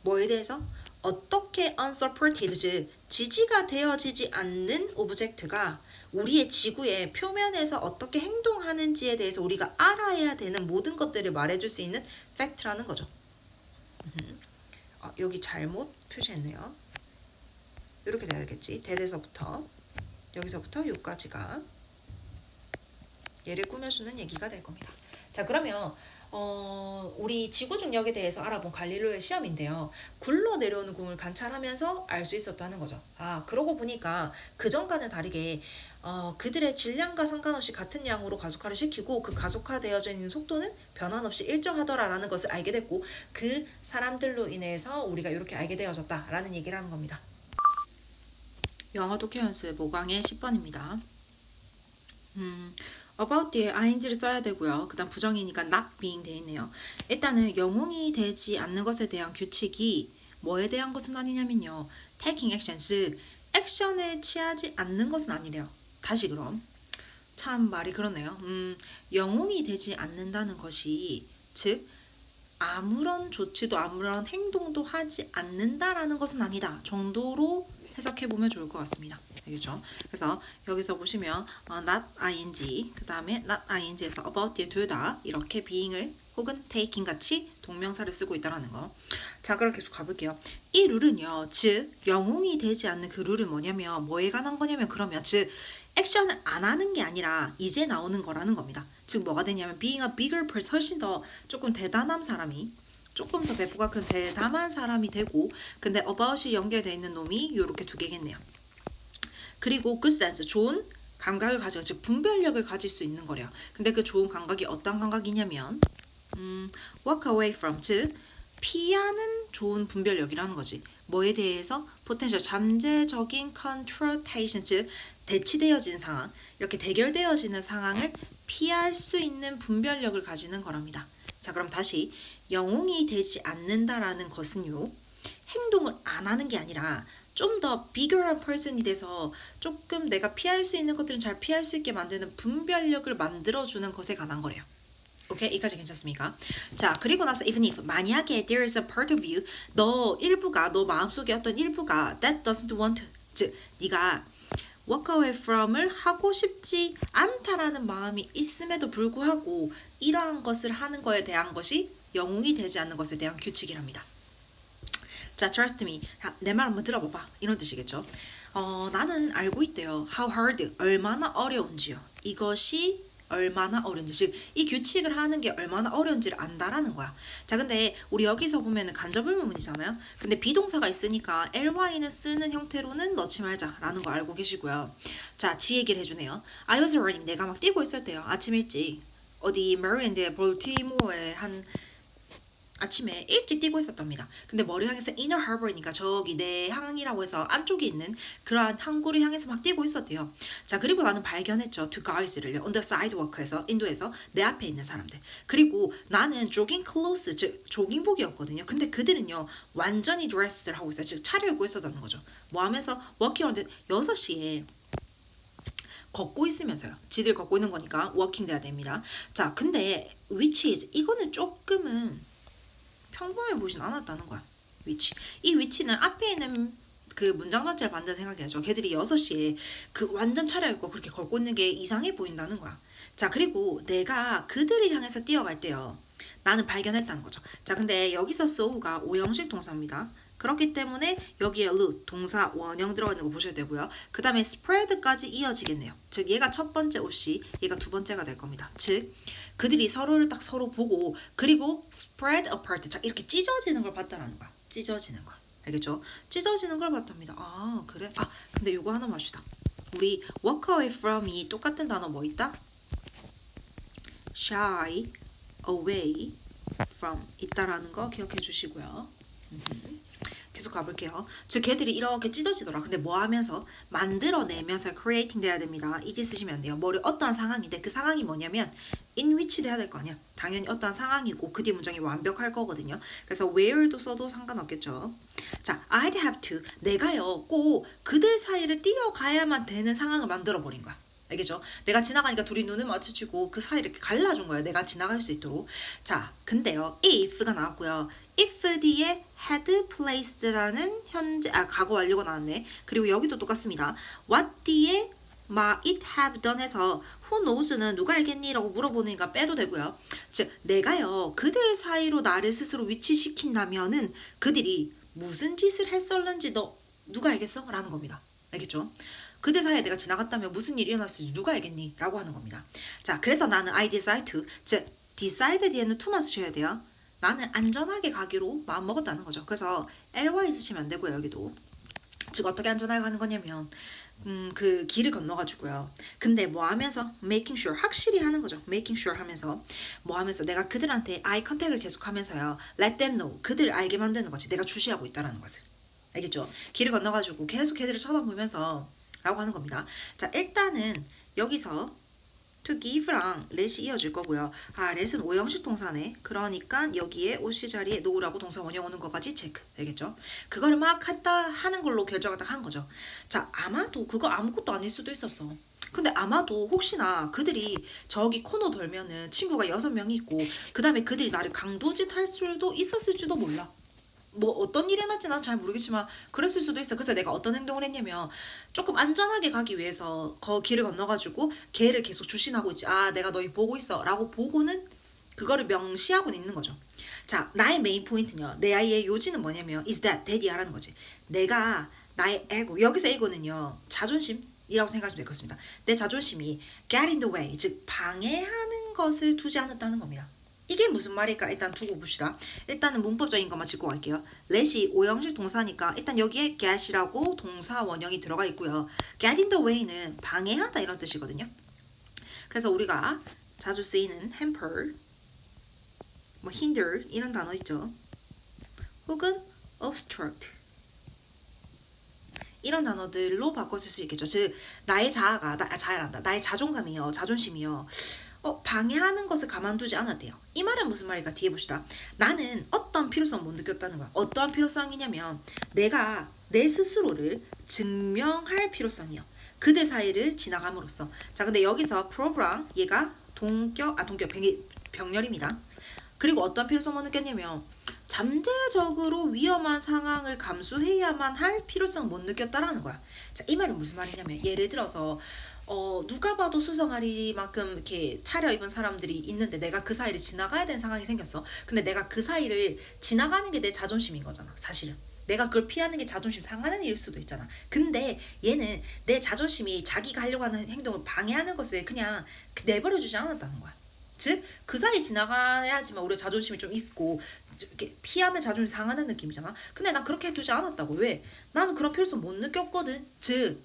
뭐에 대해서? 어떻게 unsupported, 즉 지지가 되어지지 않는 오브젝트가 우리의 지구의 표면에서 어떻게 행동하는지에 대해서 우리가 알아야 되는 모든 것들을 말해줄 수 있는 팩트라는 거죠. 여기 잘못 표시했네요. 이렇게 돼야겠지. 대대서부터 여기서부터 여기까지가 얘를 꾸며주는 얘기가 될 겁니다. 자, 그러면 우리 지구 중력에 대해서 알아본 갈릴레오의 시험인데요. 굴러 내려오는 공을 관찰하면서 알 수 있었다는 거죠. 그러고 보니까 그전과는 다르게 그들의 질량과 상관없이 같은 양으로 가속화를 시키고 그 가속화되어져 있는 속도는 변함없이 일정하더라라는 것을 알게 됐고 그 사람들로 인해서 우리가 이렇게 알게 되어졌다라는 얘기를 하는 겁니다. 영어 도케언스 모강의 10번입니다. about 뒤에 ing를 써야 되고요. 그 다음 부정이니까 not being 돼 있네요. 일단은 영웅이 되지 않는 것에 대한 규칙이 뭐에 대한 것은 아니냐면요. taking action, 즉 액션을 취하지 않는 것은 아니래요. 다시 그럼 참 말이 그렇네요. 영웅이 되지 않는다는 것이 즉 아무런 조치도 아무런 행동도 하지 않는다라는 것은 아니다 정도로 해석해보면 좋을 것 같습니다. 알겠죠? 그래서 여기서 보시면 not ing 그 다음에 not ing에서 about 뒤에 둘 다 이렇게 being을 혹은 taking 같이 동명사를 쓰고 있다는 거. 자, 그럼 계속 가볼게요. 이 룰은요, 즉 영웅이 되지 않는 그 룰은 뭐냐면 뭐에 관한 거냐면 그러면 즉 액션을 안 하는 게 아니라 이제 나오는 거라는 겁니다. 즉 뭐가 되냐면 being a bigger person 훨씬 더 조금 대단한 사람이 조금 더 배포가 큰 대담한 사람이 되고 근데 about이 연결되어 있는 놈이 이렇게 두 개겠네요. 그리고 good sense 좋은 감각을 가지고 즉 분별력을 가질 수 있는 거래요. 근데 그 좋은 감각이 어떤 감각이냐면 walk away from 즉 피하는 좋은 분별력이라는 거지. 뭐에 대해서 potential 잠재적인 confrontation 즉 대치되어진 상황 이렇게 대결되어지는 상황을 피할 수 있는 분별력을 가지는 거랍니다. 자, 그럼 다시 영웅이 되지 않는다라는 것은요 행동을 안 하는 게 아니라 좀 더 bigger person이 돼서 조금 내가 피할 수 있는 것들은 잘 피할 수 있게 만드는 분별력을 만들어주는 것에 관한 거래요. 오케이? 여기까지 괜찮습니까? 자, 그리고 나서 even if 만약에 there is a part of you 너 마음속에 어떤 일부가 that doesn't want 즉 네가 walk away from을 하고 싶지 않다라는 마음이 있음에도 불구하고 이러한 것을 하는 거에 대한 것이 영웅이 되지 않는 것에 대한 규칙이랍니다. 자, trust me. 내 말 한번 들어봐봐. 이런 뜻이겠죠. 나는 알고 있대요. How hard, 얼마나 어려운지요. 이것이 얼마나 어려운지, 즉 이 규칙을 하는 게 얼마나 어려운지를 안다라는 거야. 자, 근데 우리 여기서 보면은 간접의문문이잖아요. 근데 비동사가 있으니까 ly는 쓰는 형태로는 넣지 말자라는 거 알고 계시고요. 자, 지 얘기를 해주네요. I was running, 내가 막 뛰고 있을 때요. 아침 일찍 어디 메리랜드의 볼티모어에 한 아침에 일찍 뛰고 있었답니다. 근데 머리 향해서 inner harbor이니까 저기 내항이라고 해서 안쪽에 있는 그러한 항구를 향해서 막 뛰고 있었대요. 자, 그리고 나는 발견했죠. two guys를요. on the sidewalk에서 인도에서 내 앞에 있는 사람들. 그리고 나는 jogging clothes 즉 조깅복이었거든요. 근데 그들은요 완전히 dressed를 하고 있어요. 즉 차려입고 있었다는 거죠. 뭐 하면서 walking on the 6시에 걷고 있으면서요. 지들 걷고 있는 거니까 walking 돼야 됩니다. 자, 근데 which is 이거는 조금은 평범해 보이진 않았다는 거야. 위치. 이 위치는 앞에 있는 그 문장 전체를 반대로 생각해야죠. 걔들이 6시에 그 완전 차려입고 그렇게 걷고 있는 게 이상해 보인다는 거야. 자, 그리고 내가 그들을 향해서 뛰어갈 때요. 나는 발견했다는 거죠. 자, 근데 여기서 saw가 오형식 동사입니다. 그렇기 때문에 여기에 root, 동사, 원형 들어가 있는 거 보셔야 되고요. 그 다음에 spread까지 이어지겠네요. 즉 얘가 첫 번째 옷이 얘가 두 번째가 될 겁니다. 즉 그들이 서로를 딱 서로 보고 그리고 spread apart 자 이렇게 찢어지는 걸 봤다라는 거야. 찢어지는 걸. 알겠죠? 찢어지는 걸 봤답니다. 아, 그래? 아, 근데 요거 하나 마시다. 우리 walk away from이 똑같은 단어 뭐 있다? shy away from 있다라는 거 기억해 주시고요. 계속 가볼게요. 즉 걔들이 이렇게 찢어지더라. 근데 뭐 하면서? 만들어내면서 creating 돼야 됩니다. 이제 쓰시면 안 돼요. 뭐를 어떠한 상황인데 그 상황이 뭐냐면 in which 돼야 될 거 아니야. 당연히 어떠한 상황이고 그 뒤 문장이 완벽할 거거든요. 그래서 where도 써도 상관없겠죠. 자, I'd have to 내가요 꼭 그들 사이를 뛰어가야만 되는 상황을 만들어버린 거야. 알겠죠? 내가 지나가니까 둘이 눈을 마주치고 그 사이 이렇게 갈라준 거예요. 내가 지나갈 수 있도록. 자, 근데요. if가 나왔고요. if 뒤에 had placed라는 현재 과거 완료가 나왔네. 그리고 여기도 똑같습니다. what 뒤에 it have done 해서 who knows는 누가 알겠니? 라고 물어보니까 빼도 되고요. 즉 내가요. 그들 사이로 나를 스스로 위치시킨다면은 그들이 무슨 짓을 했었는지 누가 알겠어? 라는 겁니다. 알겠죠? 그들 사이에 내가 지나갔다면 무슨 일이 일어났을지 누가 알겠니? 라고 하는 겁니다. 자, 그래서 나는 I decide to 즉 decide 뒤에는 to만 쓰셔야 돼요. 나는 안전하게 가기로 마음먹었다는 거죠. 그래서 ly 쓰시면 안 되고요. 여기도 즉 어떻게 안전하게 가는 거냐면 그 길을 건너가지고요. 근데 뭐 하면서 making sure 확실히 하는 거죠. making sure 하면서 뭐 하면서 내가 그들한테 eye contact을 계속 하면서요. let them know 그들을 알게 만드는 거지. 내가 주시하고 있다라는 것을. 알겠죠? 길을 건너가지고 계속 걔들을 쳐다보면서 라고 하는 겁니다. 자, 일단은 여기서 to give랑 let이 이어질 거고요. 아, let은 오형식 동사네. 그러니까 여기에 OC 자리에 no라고 동사 원형 오는 거까지 체크. 알겠죠? 그거를 막 하는 걸로 결정을 딱 한 거죠. 자, 아마도 그거 아무것도 아닐 수도 있었어. 근데 아마도 혹시나 그들이 저기 코너 돌면은 친구가 6명이 있고 그 다음에 그들이 나를 강도짓 할 수도 있었을지도 몰라. 뭐 어떤 일이 일어날지 난 잘 모르겠지만 그랬을 수도 있어. 그래서 내가 어떤 행동을 했냐면 조금 안전하게 가기 위해서 길을 건너가지고 걔를 계속 주신하고 있지. 아, 내가 너희 보고 있어 라고 보고는 그거를 명시하고는 있는 거죠. 자, 나의 메인 포인트는요, 내 아이의 요지는 뭐냐면 is that daddy야라는 거지. 내가 나의 에고, 여기서 에고는요 자존심이라고 생각하시면 될 것 같습니다. 내 자존심이 get in the way, 즉 방해하는 것을 두지 않았다는 겁니다. 이게 무슨 말일까? 일단 두고 봅시다. 일단은 문법적인 것만 짚고 갈게요. let이 오형식 동사니까 일단 여기에 get이라고 동사 원형이 들어가 있고요. get in the way는 방해하다 이런 뜻이거든요. 그래서 우리가 자주 쓰이는 hamper, 뭐 hinder 이런 단어 있죠. 혹은 obstruct 이런 단어들로 바꿔 쓸 수 있겠죠. 즉 나의 자아가 자아란다. 나의 자존감이요, 자존심이요. 방해하는 것을 가만두지 않았대요. 이 말은 무슨 말일까? 뒤에 봅시다. 나는 어떤 필요성 못 느꼈다는 거야. 어떠한 필요성이냐면 내가 내 스스로를 증명할 필요성이요. 그대 사이를 지나감으로써. 자, 근데 여기서 프로브랑 얘가 동격 병렬입니다. 그리고 어떤 필요성 못 느꼈냐면 잠재적으로 위험한 상황을 감수해야만 할 필요성 못 느꼈다라는 거야. 자, 이 말은 무슨 말이냐면 예를 들어서 누가 봐도 수성아리만큼 이렇게 차려입은 사람들이 있는데 내가 그 사이를 지나가야 되는 상황이 생겼어. 근데 내가 그 사이를 지나가는 게 내 자존심인 거잖아, 사실은. 내가 그걸 피하는 게 자존심 상하는 일일 수도 있잖아. 근데 얘는 내 자존심이 자기가 하려고 하는 행동을 방해하는 것을 그냥 내버려주지 않았다는 거야. 즉, 그 사이 지나가야지만 우리 자존심이 좀 있고 이렇게 피하면 자존심 상하는 느낌이잖아. 근데 난 그렇게 해두지 않았다고. 왜? 나는 그런 필요성 못 느꼈거든. 즉,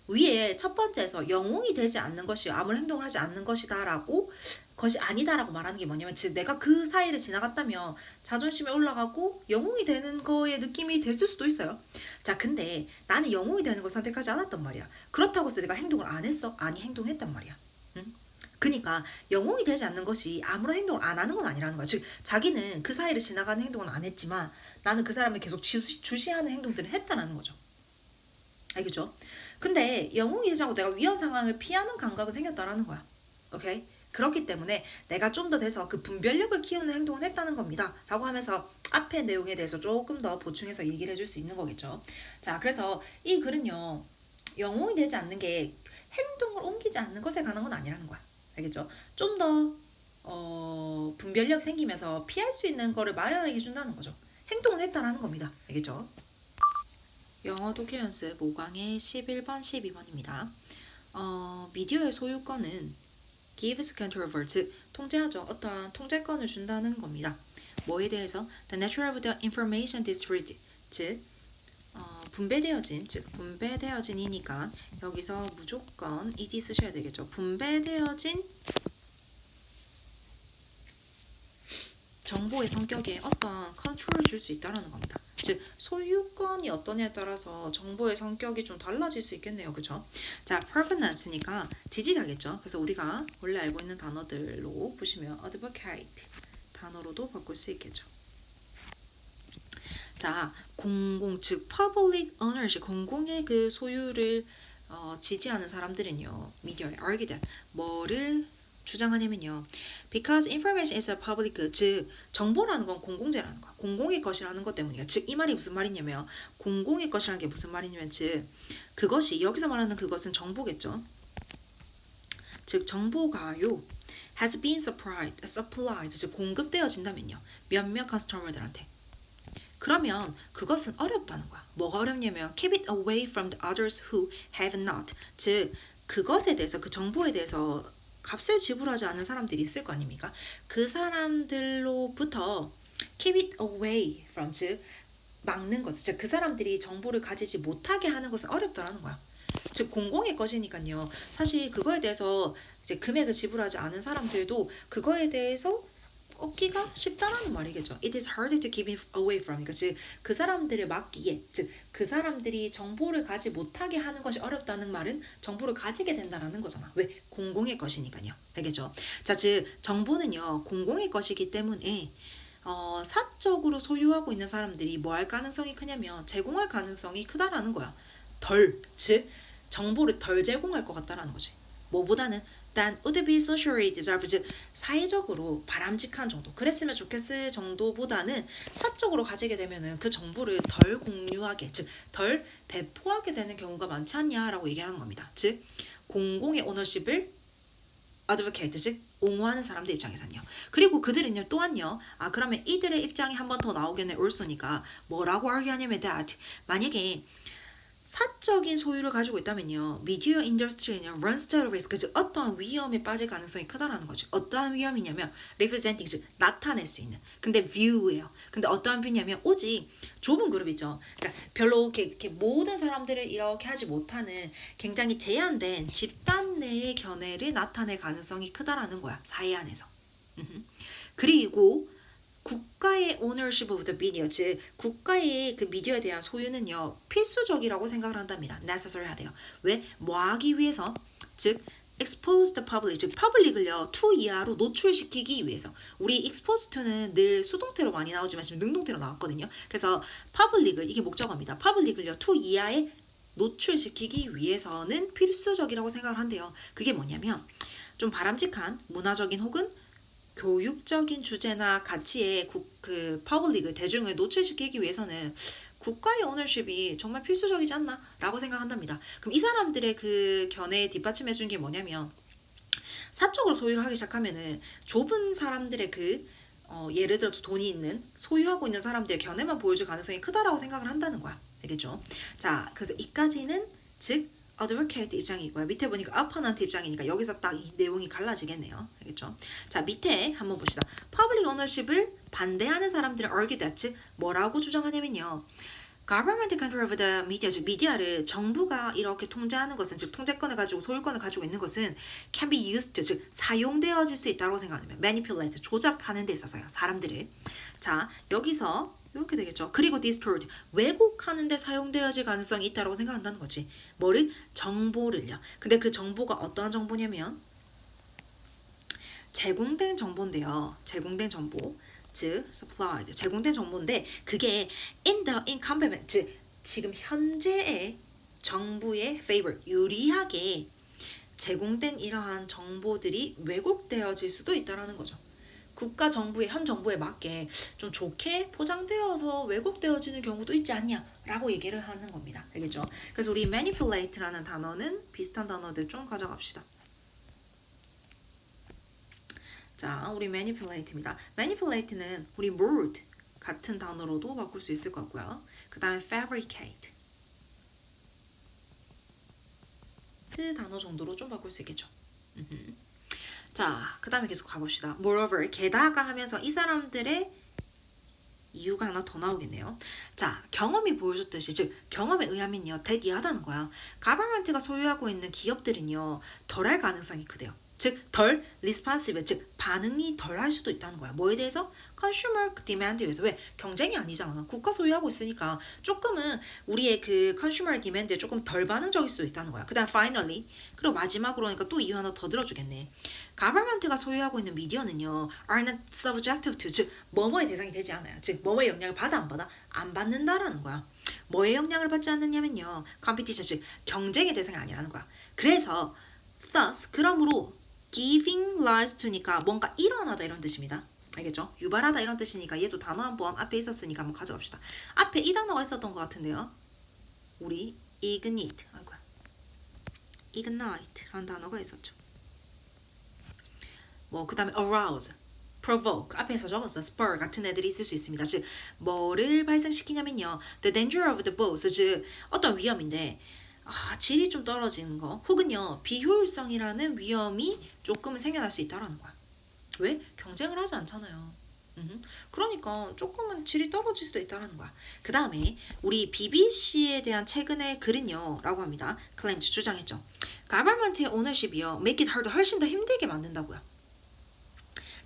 위에 첫 번째에서 영웅이 되지 않는 것이 아무런 행동을 하지 않는 것이다라고 것이 아니다라고 말하는 게 뭐냐면 즉 내가 그 사이를 지나갔다면 자존심이 올라가고 영웅이 되는 거의 느낌이 됐을 수도 있어요. 자, 근데 나는 영웅이 되는 걸 선택하지 않았단 말이야. 그렇다고 해서 내가 행동을 안 했어? 아니, 행동했단 말이야. 응? 그러니까 영웅이 되지 않는 것이 아무런 행동을 안 하는 건 아니라는 거야. 즉 자기는 그 사이를 지나가는 행동은 안 했지만 나는 그 사람을 계속 주시하는 행동들을 했다는 거죠. 알겠죠? 근데 영웅이 되지 않고 내가 위험 상황을 피하는 감각은 생겼다라는 거야. 오케이? 그렇기 때문에 내가 좀 더 돼서 그 분별력을 키우는 행동을 했다는 겁니다. 라고 하면서 앞의 내용에 대해서 조금 더 보충해서 얘기를 해줄 수 있는 거겠죠. 자, 그래서 이 글은요, 영웅이 되지 않는 게 행동을 옮기지 않는 것에 관한 건 아니라는 거야. 알겠죠? 좀 더 분별력이 생기면서 피할 수 있는 거를 마련해 준다는 거죠. 행동은 했다라는 겁니다. 알겠죠? 영어 독해 연습 5강의 11번, 12번입니다. 미디어의 소유권은 gives control, 즉 통제하죠. 어떠한 통제권을 준다는 겁니다. 뭐에 대해서? The nature of the information distributed, 즉 분배되어진, 즉 분배되어진이니까 여기서 무조건 ed 쓰셔야 되겠죠. 분배되어진 정보의 성격에 어떤 컨트롤을 줄 수 있다는 겁니다. 즉 소유권이 어떠냐에 따라서 정보의 성격이 좀 달라질 수 있겠네요. 그죠? 자, provenance니까 지지라겠죠. 그래서 우리가 원래 알고 있는 단어들로 보시면 advocate 단어로도 바꿀 수 있겠죠. 자, 공공, 즉 public ownership, 공공의 그 소유를 지지하는 사람들은요, 미디어에 argue 뭐를 주장하냐면요, because information is a public good, 즉 정보라는 건 공공재라는 거야. 공공의 것이라는 것 때문이야. 즉 이 말이 무슨 말이냐면 공공의 것이라는 게 무슨 말이냐면 즉 그것이 여기서 말하는 그것은 정보겠죠. 즉 정보가요 has been supplied, 즉 공급되어진다면요 몇몇 커스터머들한테. 그러면 그것은 어렵다는 거야. 뭐가 어렵냐면 keep it away from the others who have not, 즉 그것에 대해서, 그 정보에 대해서 값을 지불하지 않은 사람들이 있을 거 아닙니까? 그 사람들로부터 keep it away from, 즉 막는 것, 즉 그 사람들이 정보를 가지지 못하게 하는 것은 어렵다라는 거야. 즉 공공의 것이니까요. 사실 그거에 대해서 이제 금액을 지불하지 않은 사람들도 그거에 대해서 얻기가 쉽다라는 말이겠죠. It is hard to keep it away from. 그러니까 즉 그 사람들을 막기에, 즉 그 사람들이 정보를 가지 못하게 하는 것이 어렵다는 말은 정보를 가지게 된다라는 거잖아. 왜? 공공의 것이니까요. 알겠죠? 자, 즉 정보는요 공공의 것이기 때문에 사적으로 소유하고 있는 사람들이 뭐 할 가능성이 크냐면 제공할 가능성이 크다라는 거야. 즉 정보를 덜 제공할 것 같다라는 거지. 뭐보다는 than would be socially desirable. 즉 사회적으로 바람직한 정도, 그랬으면 좋겠을 정도보다는 사적으로 가지게 되면은 그 정보를 덜 공유하게, 즉 덜 배포하게 되는 경우가 많지 않냐라고 얘기하는 겁니다. 즉 공공의 오너십을 advocate, 즉 옹호하는 사람들 입장에서는요. 그리고 그들은요 또한요. 그러면 이들의 입장이 한 번 더 나오겠네. also니까 뭐라고 argu하냐면 that 만약에 사적인 소유를 가지고 있다면요. 미디어 인더스트리는 runs the risk, 즉 어떠한 위험에 빠질 가능성이 크다라는 거죠. 어떠한 위험이냐면 representing, 즉 나타낼 수 있는. 근데 view예요. 근데 어떠한 view냐면 오직 좁은 그룹이죠. 그러니까 별로 이렇게 모든 사람들을 이렇게 하지 못하는 굉장히 제한된 집단 내의 견해를 나타낼 가능성이 크다라는 거야. 사회 안에서. 그리고 국가의 ownership of the media, 즉 국가의 그 미디어에 대한 소유는요 필수적이라고 생각을 한답니다. necessary 하대요. 왜? 뭐 하기 위해서? 즉 expose the public, 즉 public을요 to 이하로 노출시키기 위해서. 우리 expose to는 늘 수동태로 많이 나오지만 지금 능동태로 나왔거든요. 그래서 public을, 이게 목적어입니다. public을요 to 이하에 노출시키기 위해서는 필수적이라고 생각을 한대요. 그게 뭐냐면 좀 바람직한 문화적인 혹은 교육적인 주제나 가치에 그 퍼블릭을, 대중을 노출시키기 위해서는 국가의 오너십이 정말 필수적이지 않나? 라고 생각한답니다. 그럼 이 사람들의 그 견해에 뒷받침해 주는 게 뭐냐면 사적으로 소유를 하기 시작하면은 좁은 사람들의 그 예를 들어서 돈이 있는, 소유하고 있는 사람들의 견해만 보여줄 가능성이 크다라고 생각을 한다는 거야. 알겠죠? 자, 그래서 이까지는 즉 advocate 입장이고요. 밑에 보니까 opponent 입장이니까 여기서 딱 이 내용이 갈라지겠네요. 알겠죠? 자, 밑에 한번 봅시다. public ownership을 반대하는 사람들은 argue that, 즉 뭐라고 주장하냐면요. government control of the media, 즉 미디어를 정부가 이렇게 통제하는 것은, 즉 통제권을 가지고 소유권을 가지고 있는 것은 can be used to, 즉 사용되어질 수 있다고 생각하면 manipulate, 조작하는 데 있어서요. 사람들을. 자, 여기서 이렇게 되겠죠. 그리고 distort, 왜곡하는 데 사용되어질 가능성이 있다고 생각한다는 거지. 뭐를? 정보를요. 근데 그 정보가 어떠한 정보냐면 제공된 정보인데요. 제공된 정보, 즉 supplied, 제공된 정보인데 그게 in the incumbent, 즉 지금 현재의 정부의 favor, 유리하게 제공된 이러한 정보들이 왜곡되어질 수도 있다는 거죠. 국가 정부의, 현 정부에 맞게 좀 좋게 포장되어서 왜곡되어지는 경우도 있지 않냐라고 얘기를 하는 겁니다. 알겠죠? 그래서 우리 manipulate라는 단어는 비슷한 단어들 좀 가져갑시다. 자, 우리 manipulate입니다. manipulate는 우리 mold 같은 단어로도 바꿀 수 있을 것 같고요. 그 다음에 fabricate 그 단어 정도로 좀 바꿀 수 있겠죠. 자, 그 다음에 계속 가봅시다. Moreover, 게다가 하면서 이 사람들의 이유가 하나 더 나오겠네요. 자, 경험이 보여줬듯이, 즉 경험에 의하면요, 대디하다는 거야. 가버먼트가 소유하고 있는 기업들은요, 덜할 가능성이 크대요. 즉 덜 responsive, 즉 반응이 덜 할 수도 있다는 거야. 뭐에 대해서? consumer demand에 의해서. 왜? 경쟁이 아니잖아. 국가 소유하고 있으니까 조금은 우리의 그 consumer demand에 조금 덜 반응적일 수도 있다는 거야. 그 다음 finally, 그리고 마지막으로 하니까 또 이유 하나 더 들어주겠네. government가 소유하고 있는 미디어는요 are not subjective to, 즉 뭐뭐의 대상이 되지 않아요. 즉 뭐뭐의 영향을 받아 안 받아? 안 받는다라는 거야. 뭐의 영향을 받지 않느냐면요 competition, 즉 경쟁의 대상이 아니라는 거야. 그래서 thus, 그러므로 giving rise to니까 뭔가 일어나다 이런 뜻입니다. 알겠죠? 유발하다 이런 뜻이니까 얘도 단어 한번 앞에 있었으니까 한번 가져갑시다. 앞에 이 단어가 있었던 것 같은데요. 우리 ignite, 아이고야, ignite라는 단어가 있었죠. 뭐 그 다음에 arouse, provoke, 앞에서 적었어. spur 같은 애들이 있을 수 있습니다. 즉 뭐를 발생시키냐면요 the danger of the both, 즉 어떤 위험인데 질이 좀 떨어지는 거 혹은요 비효율성이라는 위험이 조금 생겨날 수 있다는 거야. 왜? 경쟁을 하지 않잖아요. 그러니까 조금은 질이 떨어질 수도 있다는 거야. 그 다음에 우리 BBC에 대한 최근의 글은요 라고 합니다. 클렌즈 주장했죠. government의 ownership이요 make it hard, 훨씬 더 힘들게 만든다고요.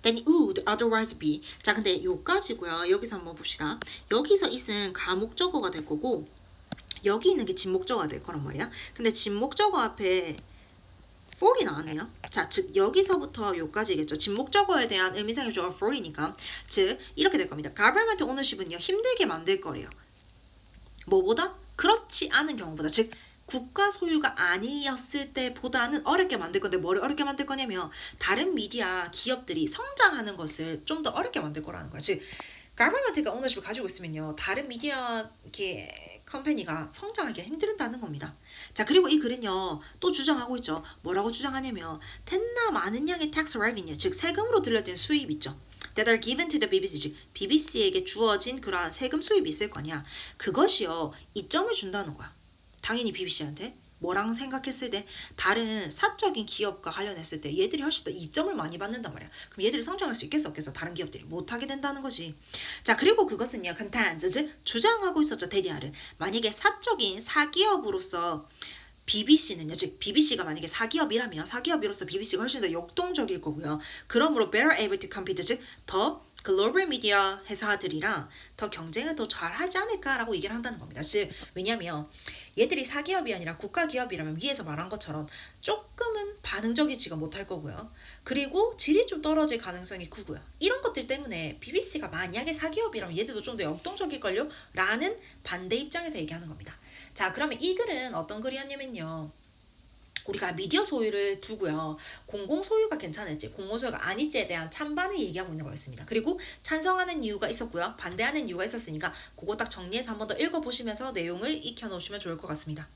then it would otherwise be. 자, 근데 요까지고요. 여기서 한번 봅시다. 여기서 있은 가목적어가 될 거고 여기 있는 게 진목적어가 될 거란 말이야. 근데 진목적어 앞에 for이 나왔네요. 자, 즉 여기서부터 요까지겠죠. 진목적어에 대한 의미상의 조어 for이니까 즉 이렇게 될 겁니다. government ownership은요 힘들게 만들 거래요. 뭐보다? 그렇지 않은 경우보다. 즉 국가 소유가 아니었을 때보다는 어렵게 만들 건데 뭐를 어렵게 만들 거냐면 다른 미디어 기업들이 성장하는 것을 좀 더 어렵게 만들 거라는 거야. 즉 가버먼트가 오너십을 가지고 있으면요 다른 미디어 이렇게 컴퍼니가 성장하기가 힘들다는 겁니다. 자 그리고 이 글은요 또 주장하고 있죠. 뭐라고 주장하냐면 텐나 많은 양의 tax revenue 즉 세금으로 들려드는 수입 있죠. that are given to the BBC 즉 BBC에게 주어진 그러한 세금 수입이 있을 거냐 그것이요 이점을 준다는 거야. 당연히 BBC한테 뭐랑 생각했을 때 다른 사적인 기업과 관련했을 때 얘들이 훨씬 더 이점을 많이 받는단 말이야. 그럼 얘들이 성장할 수 있겠어 없겠어? 다른 기업들이 못하게 된다는 거지. 자 그리고 그것은요 컨텐츠 주장하고 있었죠. 데디아를 만약에 사적인 사기업으로서 BBC는요, 즉 BBC가 만약에 사기업이라면 사기업으로서 BBC가 훨씬 더 역동적일 거고요. 그러므로 better able to compete, 즉 더 글로벌 미디어 회사들이랑 더 경쟁을 더 잘하지 않을까라고 얘기를 한다는 겁니다. 즉 왜냐하면 얘들이 사기업이 아니라 국가기업이라면 위에서 말한 것처럼 조금은 반응적이지가 못할 거고요. 그리고 질이 좀 떨어질 가능성이 크고요. 이런 것들 때문에 BBC가 만약에 사기업이라면 얘들도 좀 더 역동적일걸요? 라는 반대 입장에서 얘기하는 겁니다. 자 그러면 이 글은 어떤 글이었냐면요. 우리가 미디어 소유를 두고요. 공공 소유가 괜찮을지 공공 소유가 아닐지에 대한 찬반을 얘기하고 있는 거였습니다. 그리고 찬성하는 이유가 있었고요. 반대하는 이유가 있었으니까 그거 딱 정리해서 한 번 더 읽어보시면서 내용을 익혀놓으시면 좋을 것 같습니다.